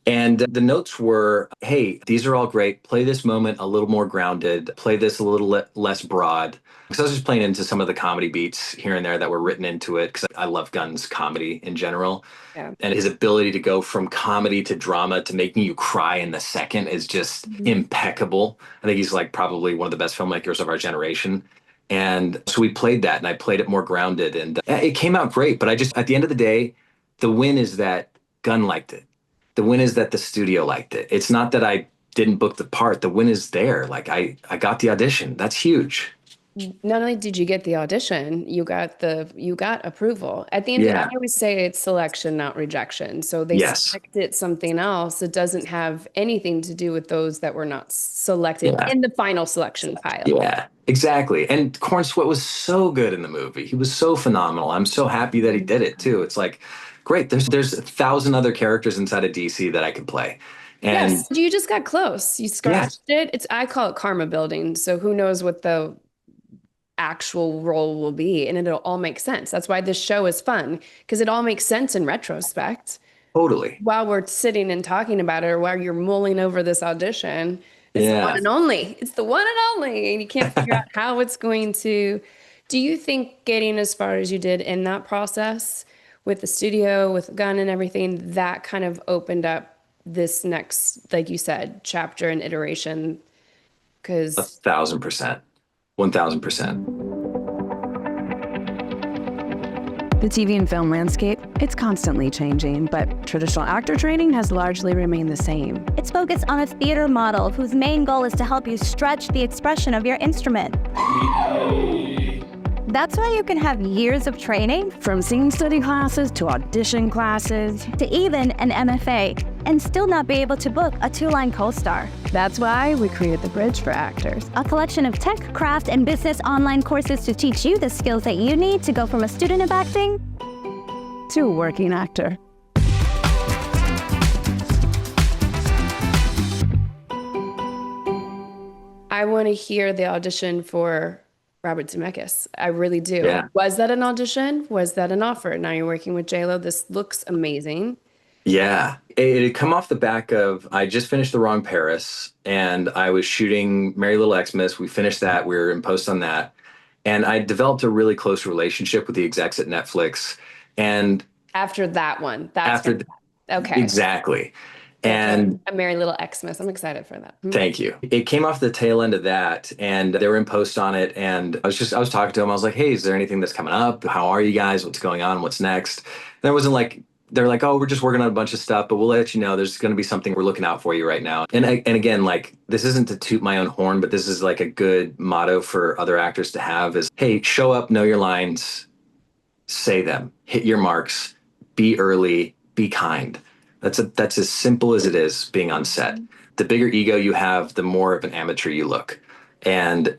And the notes were, hey, these are all great. Play this moment a little more grounded. Play this a little less broad. Because I was just playing into some of the comedy beats here and there that were written into it, because I love Gunn's comedy in general. Yeah. And his ability to go from comedy to drama to making you cry in the second is just impeccable. I think he's like probably one of the best filmmakers of our generation. And so we played that, and I played it more grounded, and it came out great. But at the end of the day, the win is that Gunn liked it. The win is that the studio liked it. It's not that I didn't book the part. The win is there. Like I got the audition. That's huge. Not only did you get the audition, you got approval. At the end, I Yeah. always say it's selection, not rejection. So they Yes. selected something else. It doesn't have anything to do with those that were not selected Yeah. in the final selection pile. Yeah, exactly. And Corn Sweat was so good in the movie. He was so phenomenal. I'm so happy that he did it too. It's like, great. There's 1,000 other characters inside of DC that I could play. And Yes, you just got close. You scratched it. I call it karma building. So who knows what the actual role will be, and it'll all make sense. That's why this show is fun, because it all makes sense in retrospect. totally. While we're sitting and talking about it, or while you're mulling over this audition, it's the one Yeah. and only. It's the one and only, and you can't figure out how it's going to. Do you think getting as far as you did in that process with the studio, with Gunn and everything, that kind of opened up this next, like you said, chapter and iteration? Because 1,000%. 1,000%. The TV and film landscape, it's constantly changing, but traditional actor training has largely remained the same. It's focused on a theater model whose main goal is to help you stretch the expression of your instrument. That's why you can have years of training, From scene study classes to audition classes. to even an MFA, and still not be able to book a 2-line co-star. That's why we created the Bridge for Actors. A collection of tech, craft, and business online courses to teach you the skills that you need to go from a student of acting To a working actor. I want to hear the audition for Robert Zemeckis. I really do. Yeah. Was that an audition? Was that an offer? Now you're working with JLo. This looks amazing. Yeah. It had come off the back of, I just finished The Wrong Paris, and I was shooting Merry Little Xmas. We finished that. We were in post on that. And I developed a really close relationship with the execs at Netflix. And After that one, that's after, okay. exactly. And A Merry Little Xmas. I'm excited for that. thank you. It came off the tail end of that, and they were in post on it. And I was talking to them. I was like, hey, is there anything that's coming up? How are you guys? What's going on? What's next? There wasn't like, they're like, oh, we're just working on a bunch of stuff, but we'll let you know. There's going to be something we're looking out for you right now. And again, like, this isn't to toot my own horn, but this is like a good motto for other actors to have is, hey, show up, know your lines, say them, hit your marks, be early, be kind. That's as simple as it is being on set. The bigger ego you have, the more of an amateur you look. And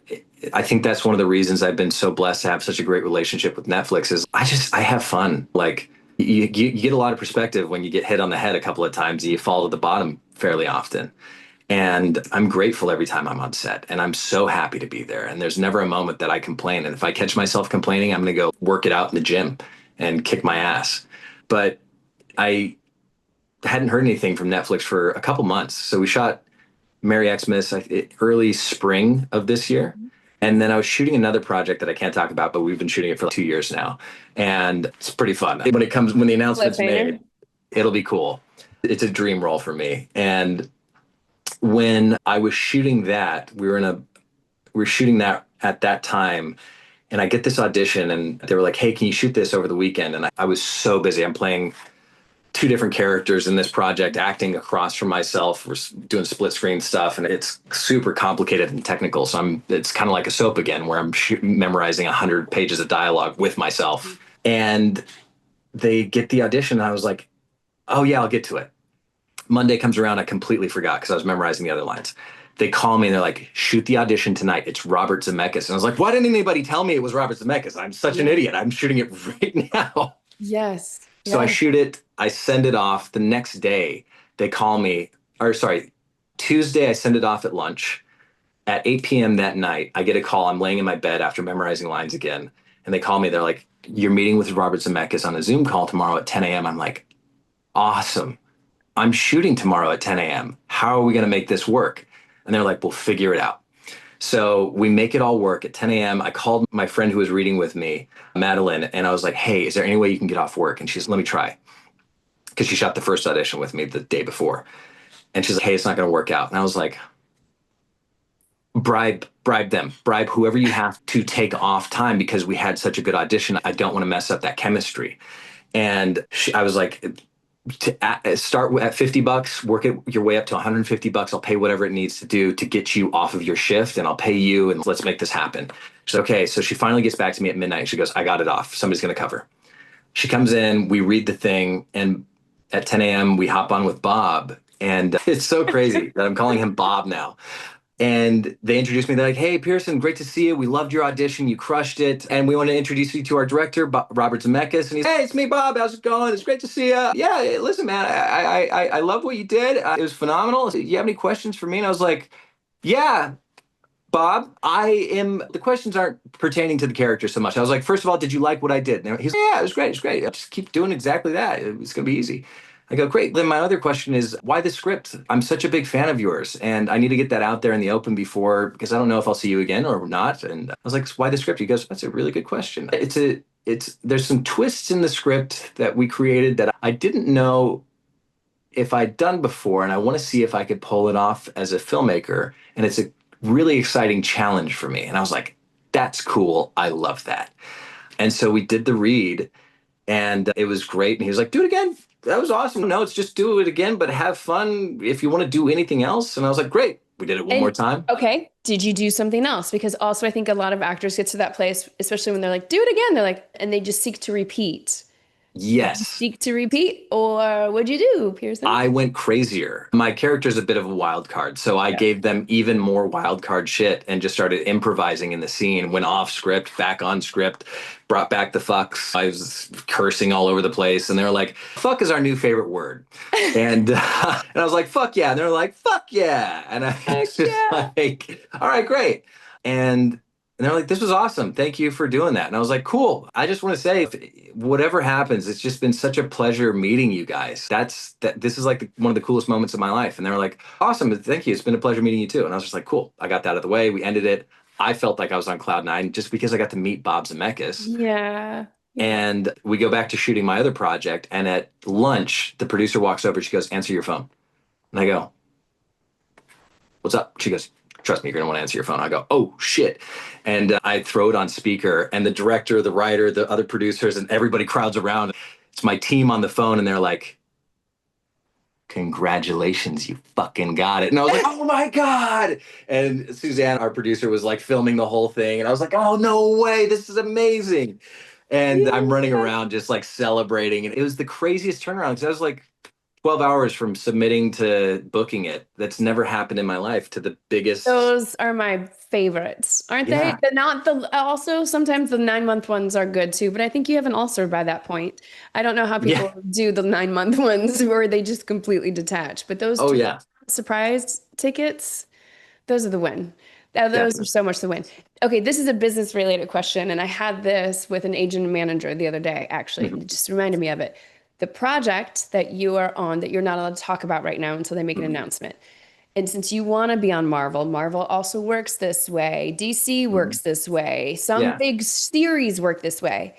I think that's one of the reasons I've been so blessed to have such a great relationship with Netflix is I have fun. Like you get a lot of perspective when you get hit on the head a couple of times and you fall to the bottom fairly often. And I'm grateful every time I'm on set, and I'm so happy to be there. And there's never a moment that I complain. And if I catch myself complaining, I'm going to go work it out in the gym and kick my ass. But I hadn't heard anything from Netflix for a couple months. So we shot Merry Xmas early spring of this year. And then I was shooting another project that I can't talk about, but we've been shooting it for 2 years now. And it's pretty fun. When the announcement's made, it'll be cool. It's a dream role for me. And when I was shooting that, we were shooting that at that time. And I get this audition and they were like, hey, can you shoot this over the weekend? And I was so busy. I'm playing 2 different characters in this project, acting across from myself. We're doing split screen stuff, and it's super complicated and technical. So it's kind of like a soap again, where I'm memorizing 100 pages of dialogue with myself. And they get the audition, and I was like, oh yeah, I'll get to it. Monday comes around, I completely forgot because I was memorizing the other lines. They call me and they're like, shoot the audition tonight. It's Robert Zemeckis. And I was like, why didn't anybody tell me it was Robert Zemeckis? I'm such an idiot. I'm shooting it right now. Yes. So I shoot it, I send it off. The next day, they call me, Tuesday, I send it off at lunch. At 8 p.m. that night, I get a call. I'm laying in my bed after memorizing lines again. And they call me. They're like, you're meeting with Robert Zemeckis on a Zoom call tomorrow at 10 a.m. I'm like, awesome. I'm shooting tomorrow at 10 a.m. How are we going to make this work? And they're like, we'll figure it out. So we make it all work at 10 a.m. I called my friend who was reading with me, Madeline, and I was like, hey, is there any way you can get off work? And she's, let me try. Because she shot the first audition with me the day before. And she's like, hey, it's not going to work out. And I was like, bribe them, bribe whoever you have to take off time because we had such a good audition. I don't want to mess up that chemistry. And I was like, start at $50, work it your way up to $150. I'll pay whatever it needs to do to get you off of your shift, and I'll pay you, and let's make this happen. She's okay. So she finally gets back to me at midnight. She goes, I got it off. Somebody's going to cover. She comes in, we read the thing, and at 10 a.m. we hop on with Bob, and it's so crazy that I'm calling him Bob now. And they introduced me. They're like, hey, Pierson, great to see you. We loved your audition. You crushed it. And we want to introduce you to our director, Robert Zemeckis. And he's, hey, it's me, Bob. How's it going? It's great to see you. Yeah, listen, man, I love what you did. It was phenomenal. Do you have any questions for me? And I was like, yeah, Bob, the questions aren't pertaining to the character so much. I was like, first of all, did you like what I did? And he's like, yeah, it was great. It's great. I'll just keep doing exactly that. It's going to be easy. I go, great. Then my other question is, why the script? I'm such a big fan of yours, and I need to get that out there in the open because I don't know if I'll see you again or not. And I was like, why the script? He goes, that's a really good question. There's some twists in the script that we created that I didn't know if I'd done before, and I want to see if I could pull it off as a filmmaker. And it's a really exciting challenge for me. And I was like, that's cool. I love that. And so we did the read, and it was great. And he was like, do it again. That was awesome. No, it's just do it again, but have fun if you want to do anything else. And I was like, great. We did it one more time. Okay. Did you do something else? Because also I think a lot of actors get to that place, especially when they're like, do it again. They're like, and they just seek to repeat. Yes. Seek to repeat, or what'd you do, Pierson? I went crazier. My character's a bit of a wild card, so I gave them even more wild card shit and just started improvising in the scene. Went off script, back on script, brought back the fucks. I was cursing all over the place, and they were like, "Fuck is our new favorite word," and I was like, "Fuck yeah!" And they're like, "Fuck yeah!" And I was just like, "All right, great," and they're like, this was awesome. Thank you for doing that. And I was like, cool. I just want to say, whatever happens, it's just been such a pleasure meeting you guys. This is like one of the coolest moments of my life. And they were like, awesome. Thank you. It's been a pleasure meeting you too. And I was just like, cool. I got that out of the way. We ended it. I felt like I was on cloud nine just because I got to meet Bob Zemeckis. Yeah. And we go back to shooting my other project. And at lunch, the producer walks over. She goes, answer your phone. And I go, what's up? She goes, trust me, you're going to want to answer your phone. I go, oh, shit. And I throw it on speaker, and the director, the writer, the other producers, and everybody crowds around. It's my team on the phone, and they're like, congratulations, you fucking got it. And I was like, oh, my God. And Suzanne, our producer, was like filming the whole thing. And I was like, oh, no way. This is amazing. And I'm running around just like celebrating. And it was the craziest turnaround because I was like, 12 hours from submitting to booking it. That's never happened in my life to the biggest. Those are my favorites, aren't they? Yeah. But not the, also sometimes the 9 month ones are good too, but I think you have an ulcer by that point. I don't know how Yeah. people do the 9 month ones where they just completely detach, but those Oh, two yeah. surprise tickets, those are the win. Those are Definitely. so much the win. Okay, this is a business related question, and I had this with an agent manager the other day, actually. Mhm. It just reminded me of it. The project that you are on that you're not allowed to talk about right now until they make an Mhm. announcement. And since you want to be on Marvel, Marvel also works this way. DC Mhm. works this way. Some Yeah. big series work this way.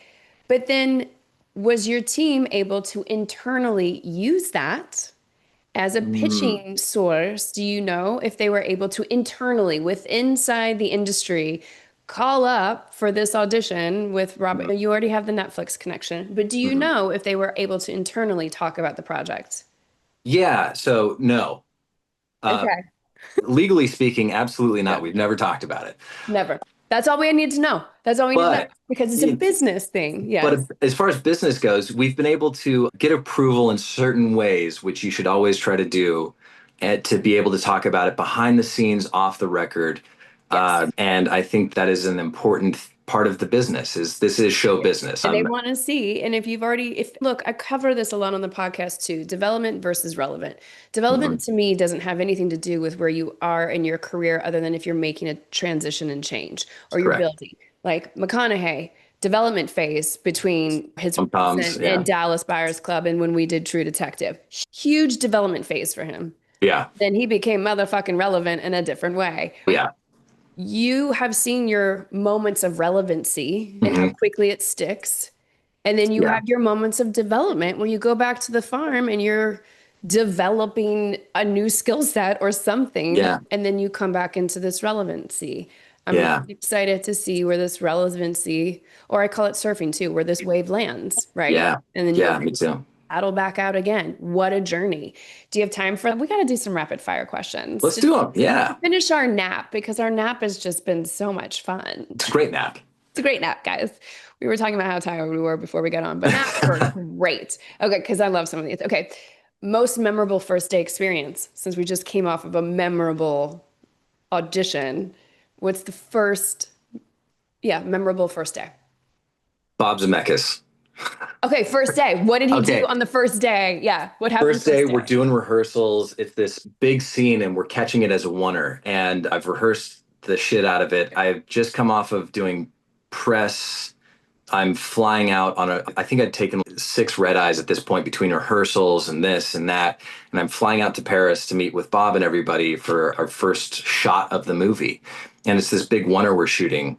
But then was your team able to internally use that as a Mm. pitching source? Do you know if they were able to internally, with inside the industry, call up for this audition with Mhm. Robert? You already have the Netflix connection, but do you Mhm. know if they were able to internally talk about the project? Yeah. So, no. Uh, Okay. Legally speaking, absolutely Yeah. not. We've never talked about it. Never. That's all we need to know. That's all we need to know But because it's a business thing. But Yes. as far as business goes, we've been able to get approval in certain ways, which you should always try to do, and to be able to talk about it behind the scenes, off the record. Yes. And I think that is an important part of the business. Is this is show business? And they want to see. And if you've already, if look, I cover this a lot on the podcast too, development versus relevant. Development Mhm. to me doesn't have anything to do with where you are in your career other than if you're making a transition and change or you're Correct. building. Like McConaughey, development phase between his Sometimes, recent yeah, and Dallas Buyers Club and when we did True Detective. Huge development phase for him. yeah, Then he became motherfucking relevant in a different way. yeah. You have seen your moments of relevancy and how Hmm. quickly it sticks. And then you Yeah, have your moments of development when you go back to the farm and you're developing a new skill set or something. yeah, And then you come back into this relevancy. I'm yeah, really excited to see where this relevancy, or I call it surfing too, where this wave lands, right? yeah, And then yeah. you'll Me too. paddle back out again. What a journey. Do you have time for, we got to do some rapid fire questions Let's just do them. to Yeah, finish our nap because our nap has just been so much fun. it's a great nap. It's a great nap, guys. We were talking about how tired we were before we got on, but naps were great. Okay, because I love some of these. Okay, most memorable first day experience since we just came off of a memorable audition. What's the first, yeah, memorable first day? Bob Zemeckis. Okay, first day. What did he do Okay. on the first day? Yeah, what happened First day, first we're day? doing rehearsals. It's this big scene, and we're catching it as a oneer. And I've rehearsed the shit out of it. I've just come off of doing press. I'm flying out on I think I'd taken 6 red eyes at this point between rehearsals and this and that. And I'm flying out to Paris to meet with Bob and everybody for our first shot of the movie. And it's this big oneer we're shooting.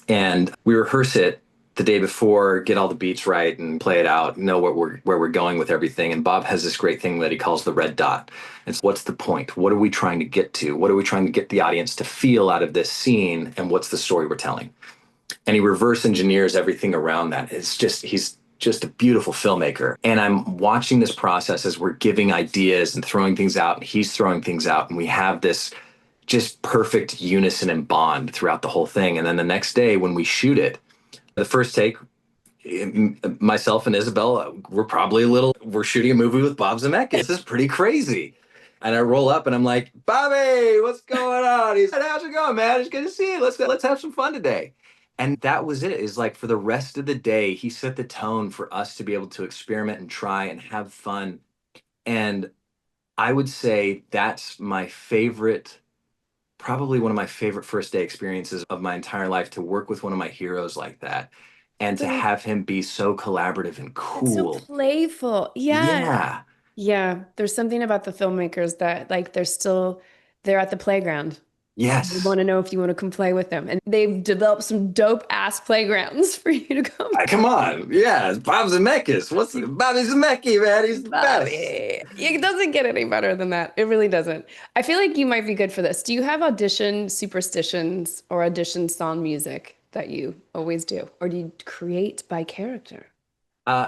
And we rehearse it the day before, get all the beats right and play it out, know where we're going with everything. And Bob has this great thing that he calls the red dot. It's what's the point? What are we trying to get to? What are we trying to get the audience to feel out of this scene? And what's the story we're telling? And he reverse engineers everything around that. He's just a beautiful filmmaker. And I'm watching this process as we're giving ideas and throwing things out, and he's throwing things out, and we have this just perfect unison and bond throughout the whole thing. And then the next day when we shoot it, the first take, myself and Isabel, we're shooting a movie with Bob Zemeckis. This is pretty crazy. And I roll up and I'm like, Bobby, what's going on? He's like, how's it going, man? It's good to see you. Let's have some fun today. And that was it. Is like for the rest of the day, he set the tone for us to be able to experiment and try and have fun. And I would say that's my favorite, probably one of my favorite first day experiences of my entire life, to work with one of my heroes like that and to So have him be so collaborative and it's so cool. playful. Yeah. Yeah. Yeah. There's something about the filmmakers that like they're at the playground. They Yes. want to know if you want to come play with them. And they've developed some dope ass playgrounds for you to come Come on. Yeah. It's Bob Zemeckis. Bobby Zemeckis, man? He's the best. Bobby. It doesn't get any better than that. It really doesn't. I feel like you might be good for this. Do you have audition superstitions or audition song music that you always do? Or do you create by character?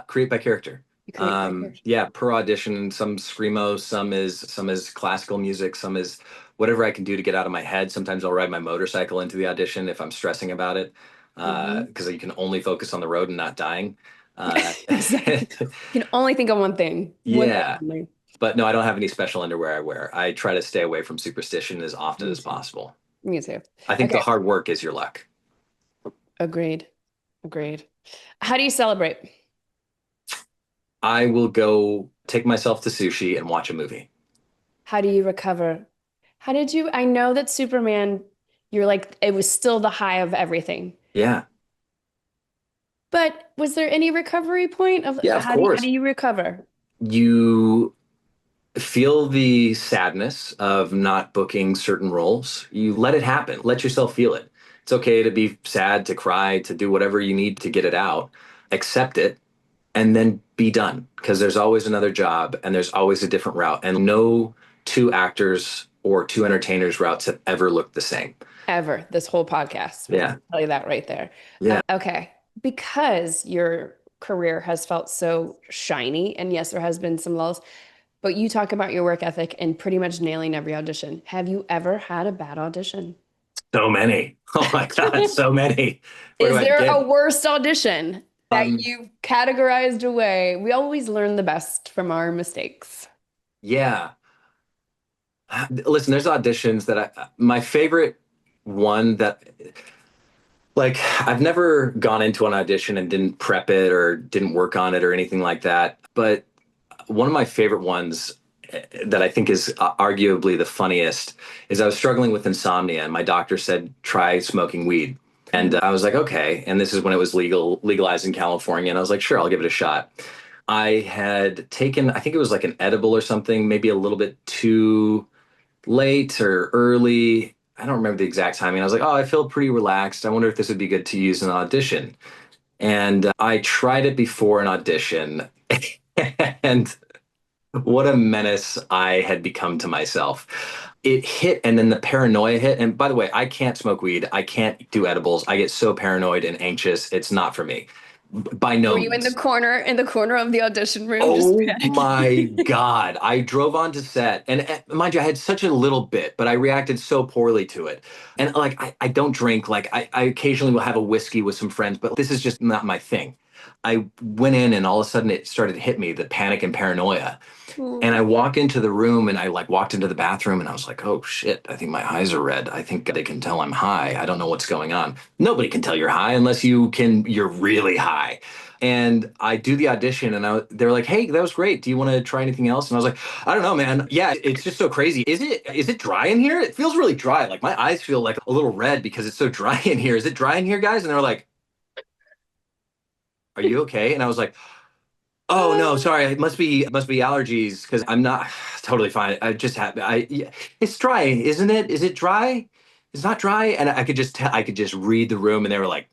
Create by character. You create by character. Yeah, per audition, some screamo, some is classical music, some is whatever I can do to get out of my head. Sometimes I'll ride my motorcycle into the audition if I'm stressing about it, Mhm. because you can only focus on the road and not dying. Uh, Exactly. You can only think of one thing. One thing yeah. only. But no, I don't have any special underwear I wear. I try to stay away from superstition as often as possible. Me too. I think the Okay. hard work is your luck. Agreed. Agreed. How do you celebrate? I will go take myself to sushi and watch a movie. How do you recover? How did you? I know that Superman, you're like, it was still the high of everything. Yeah. But was there any recovery point of Yeah, of how course. do you recover? You feel the sadness of not booking certain roles. You let it happen. Let yourself feel it. It's okay to be sad, to cry, to do whatever you need to get it out. Accept it and then be done, because there's always another job and there's always a different route. And no two actors or two entertainers' routes have ever looked the same. Ever, this whole podcast. Yeah. I'll tell you that right there. Yeah. Okay. Because your career has felt so shiny, and yes, there has been some lulls, but you talk about your work ethic and pretty much nailing every audition. Have you ever had a bad audition? So many. Oh my God, so many. Where Is do I there begin? a worst audition that you've categorized away? We always learn the best from our mistakes. Yeah. Listen, there's auditions that my favorite one that, like, I've never gone into an audition and didn't prep it or didn't work on it or anything like that. But one of my favorite ones that I think is arguably the funniest is I was struggling with insomnia and my doctor said, try smoking weed. And I was like, okay. And this is when it was legalized in California. And I was like, sure, I'll give it a shot. I had taken, I think it was like an edible or something, maybe a little bit too late or early. I don't remember the exact timing. I was like, oh, I feel pretty relaxed. I wonder if this would be good to use in an audition. And I tried it before an audition. And what a menace I had become to myself. It hit, and then the paranoia hit. And by the way, I can't smoke weed. I can't do edibles. I get so paranoid and anxious. It's not for me. By no Were you in means. the corner of the audition room? Oh just panicking? my God. I drove onto set, and mind you, I had such a little bit, but I reacted so poorly to it. And like, I don't drink. Like, I occasionally will have a whiskey with some friends, but this is just not my thing. I went in and all of a sudden it started to hit me, the panic and paranoia. And I walk into the room and I like walked into the bathroom and I was like, oh shit, I think my eyes are red. I think they can tell I'm high. I don't know what's going on. Nobody can tell you're high unless you're really high. And I do the audition and they're like, hey, that was great. Do you want to try anything else? And I was like, I don't know, man. Yeah, it's just so crazy. Is it dry in here? It feels really dry. Like my eyes feel like a little red because it's so dry in here. Is it dry in here, guys? And they were like, are you okay? And I was like, oh no, sorry. It must be allergies because I'm not totally fine. I just have yeah, it's dry, isn't it? Is it dry? It's not dry. And I could just tell, I could just read the room and they were like,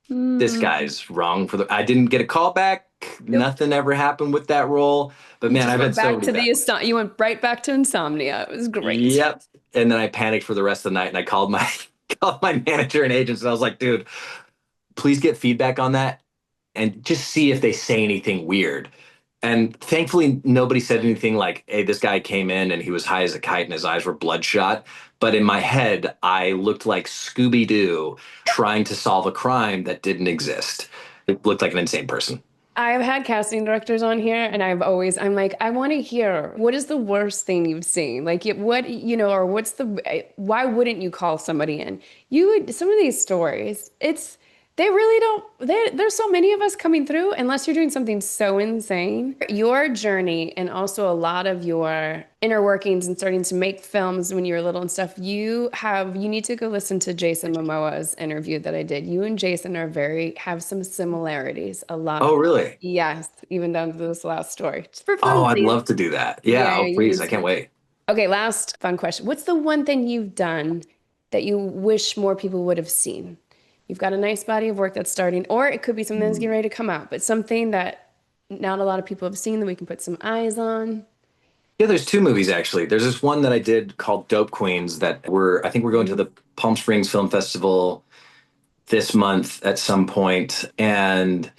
this guy's wrong for I didn't get a call back. Nothing ever happened with that role. But man, I've had so many you went right back to insomnia. It was great. Yep. And then I panicked for the rest of the night and I called my manager and agents and I was like, dude, please get feedback on that and just see if they say anything weird. And thankfully, nobody said anything like, hey, this guy came in and he was high as a kite and his eyes were bloodshot. But in my head, I looked like Scooby-Doo trying to solve a crime that didn't exist. It looked like an insane person. I've had casting directors on here and I'm like, I want to hear, what is the worst thing you've seen? Like or why wouldn't you call somebody in? Some of these stories, they really don't, there's so many of us coming through unless you're doing something so insane. Your journey and also a lot of your inner workings and starting to make films when you were little and stuff, you need to go listen to Jason Momoa's interview that I did. You and Jason have some similarities, a lot. Oh, really? Yes, even down to this last story. Just for fun. Oh, I'd love to do that. Yeah, oh, please, I can't wait. Okay, last fun question. What's the one thing you've done that you wish more people would have seen? You've got a nice body of work that's starting, or it could be something that's getting ready to come out, but something that not a lot of people have seen that we can put some eyes on. Yeah, there's two movies, actually. There's this one that I did called Dope Queens that I think we're going to the Palm Springs Film Festival this month at some point. And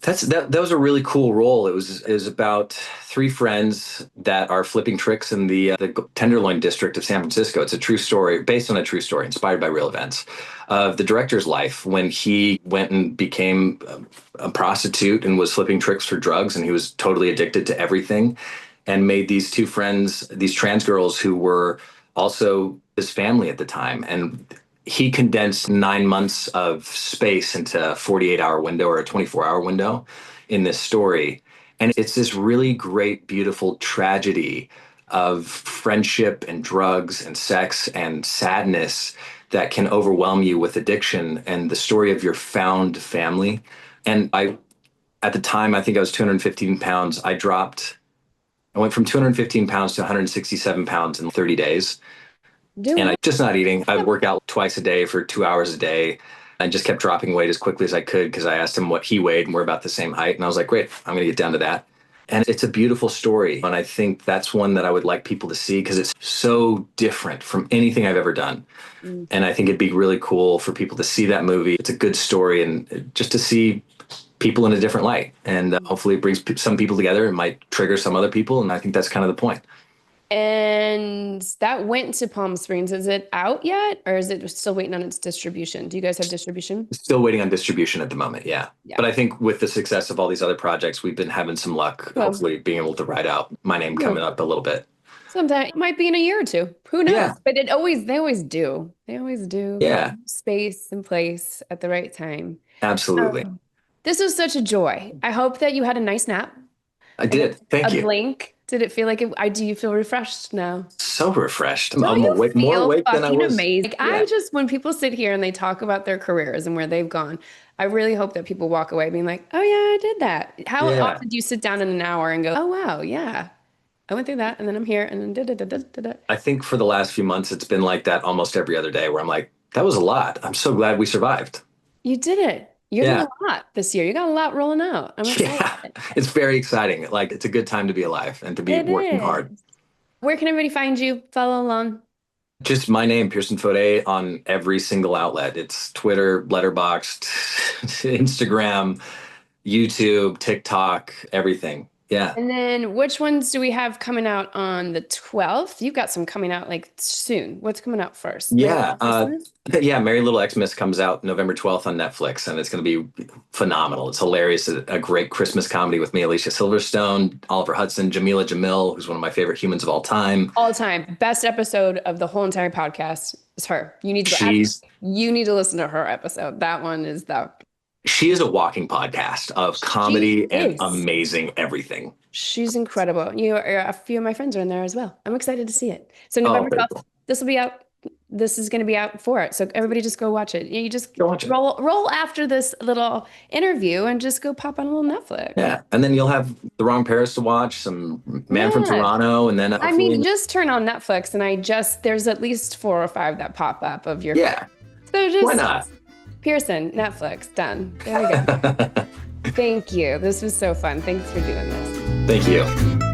That was a really cool role. It was about three friends that are flipping tricks in the Tenderloin district of San Francisco. It's a true story, based on a true story, inspired by real events of the director's life when he went and became a prostitute and was flipping tricks for drugs, and he was totally addicted to everything, and made these two friends, these trans girls who were also his family at the time. And he condensed 9 months of space into a 48-hour window or a 24-hour window in this story. And it's this really great, beautiful tragedy of friendship and drugs and sex and sadness that can overwhelm you with addiction, and the story of your found family. And at the time, I think I was 215 pounds. I went from 215 pounds to 167 pounds in 30 days. And I just not eating. I'd work out twice a day for 2 hours a day and just kept dropping weight as quickly as I could because I asked him what he weighed and we're about the same height. And I was like, great, I'm going to get down to that. And it's a beautiful story. And I think that's one that I would like people to see because it's so different from anything I've ever done. And I think it'd be really cool for people to see that movie. It's a good story, and just to see people in a different light. And hopefully it brings some people together. It might trigger some other people. And I think that's kind of the point. And that went to Palm Springs. Is it out yet, or is it still waiting on its distribution? Do you guys have distribution? Still waiting on distribution at the moment, yeah. But I think with the success of all these other projects, we've been having some luck, hopefully being able to ride out my name coming up a little bit. Sometime it might be in a year or two. Who knows? Yeah. But they always do. They always do. Yeah. Space and place at the right time. Absolutely. This was such a joy. I hope that you had a nice nap. I did. Thank you. A blink. Did it feel like it? Do you feel refreshed now? So refreshed. I'm more awake than I was. Amazing. I just, when people sit here and they talk about their careers and where they've gone, I really hope that people walk away being like, oh yeah, I did that. How often do you sit down in an hour and go, oh wow, yeah, I went through that and then I'm here and then da-da-da-da-da-da. I think for the last few months, it's been like that almost every other day where I'm like, that was a lot. I'm so glad we survived. You did it. You're doing a lot this year. You got a lot rolling out. I'm excited. Yeah, it's very exciting. Like, it's a good time to be alive and to be working hard. Where can everybody find you? Follow along. Just my name, Pierson Fode, on every single outlet. It's Twitter, Letterboxd, Instagram, YouTube, TikTok, everything. Yeah. And then which ones do we have coming out on the 12th? You've got some coming out like soon. What's coming out first? Yeah. Merry Little Xmas comes out November 12th on Netflix, and it's going to be phenomenal. It's hilarious. A great Christmas comedy with me, Alyshia Silverstone, Oliver Hudson, Jamila Jamil, who's one of my favorite humans of all time. All time. Best episode of the whole entire podcast is her. You need to listen to her episode. That one is She is a walking podcast of comedy and amazing everything. She's incredible. A few of my friends are in there as well. I'm excited to see it. So November 12th, cool. This will be out. This is going to be out for it. So everybody just go watch it. You just roll after this little interview and just go pop on a little Netflix. Yeah. And then you'll have The Wrong Paris to watch, some Man from Toronto. And then just turn on Netflix and there's at least 4 or 5 that pop up of your. Yeah. So just, why not? Pierson, Netflix, done. There we go. Thank you. This was so fun. Thanks for doing this. Thank you.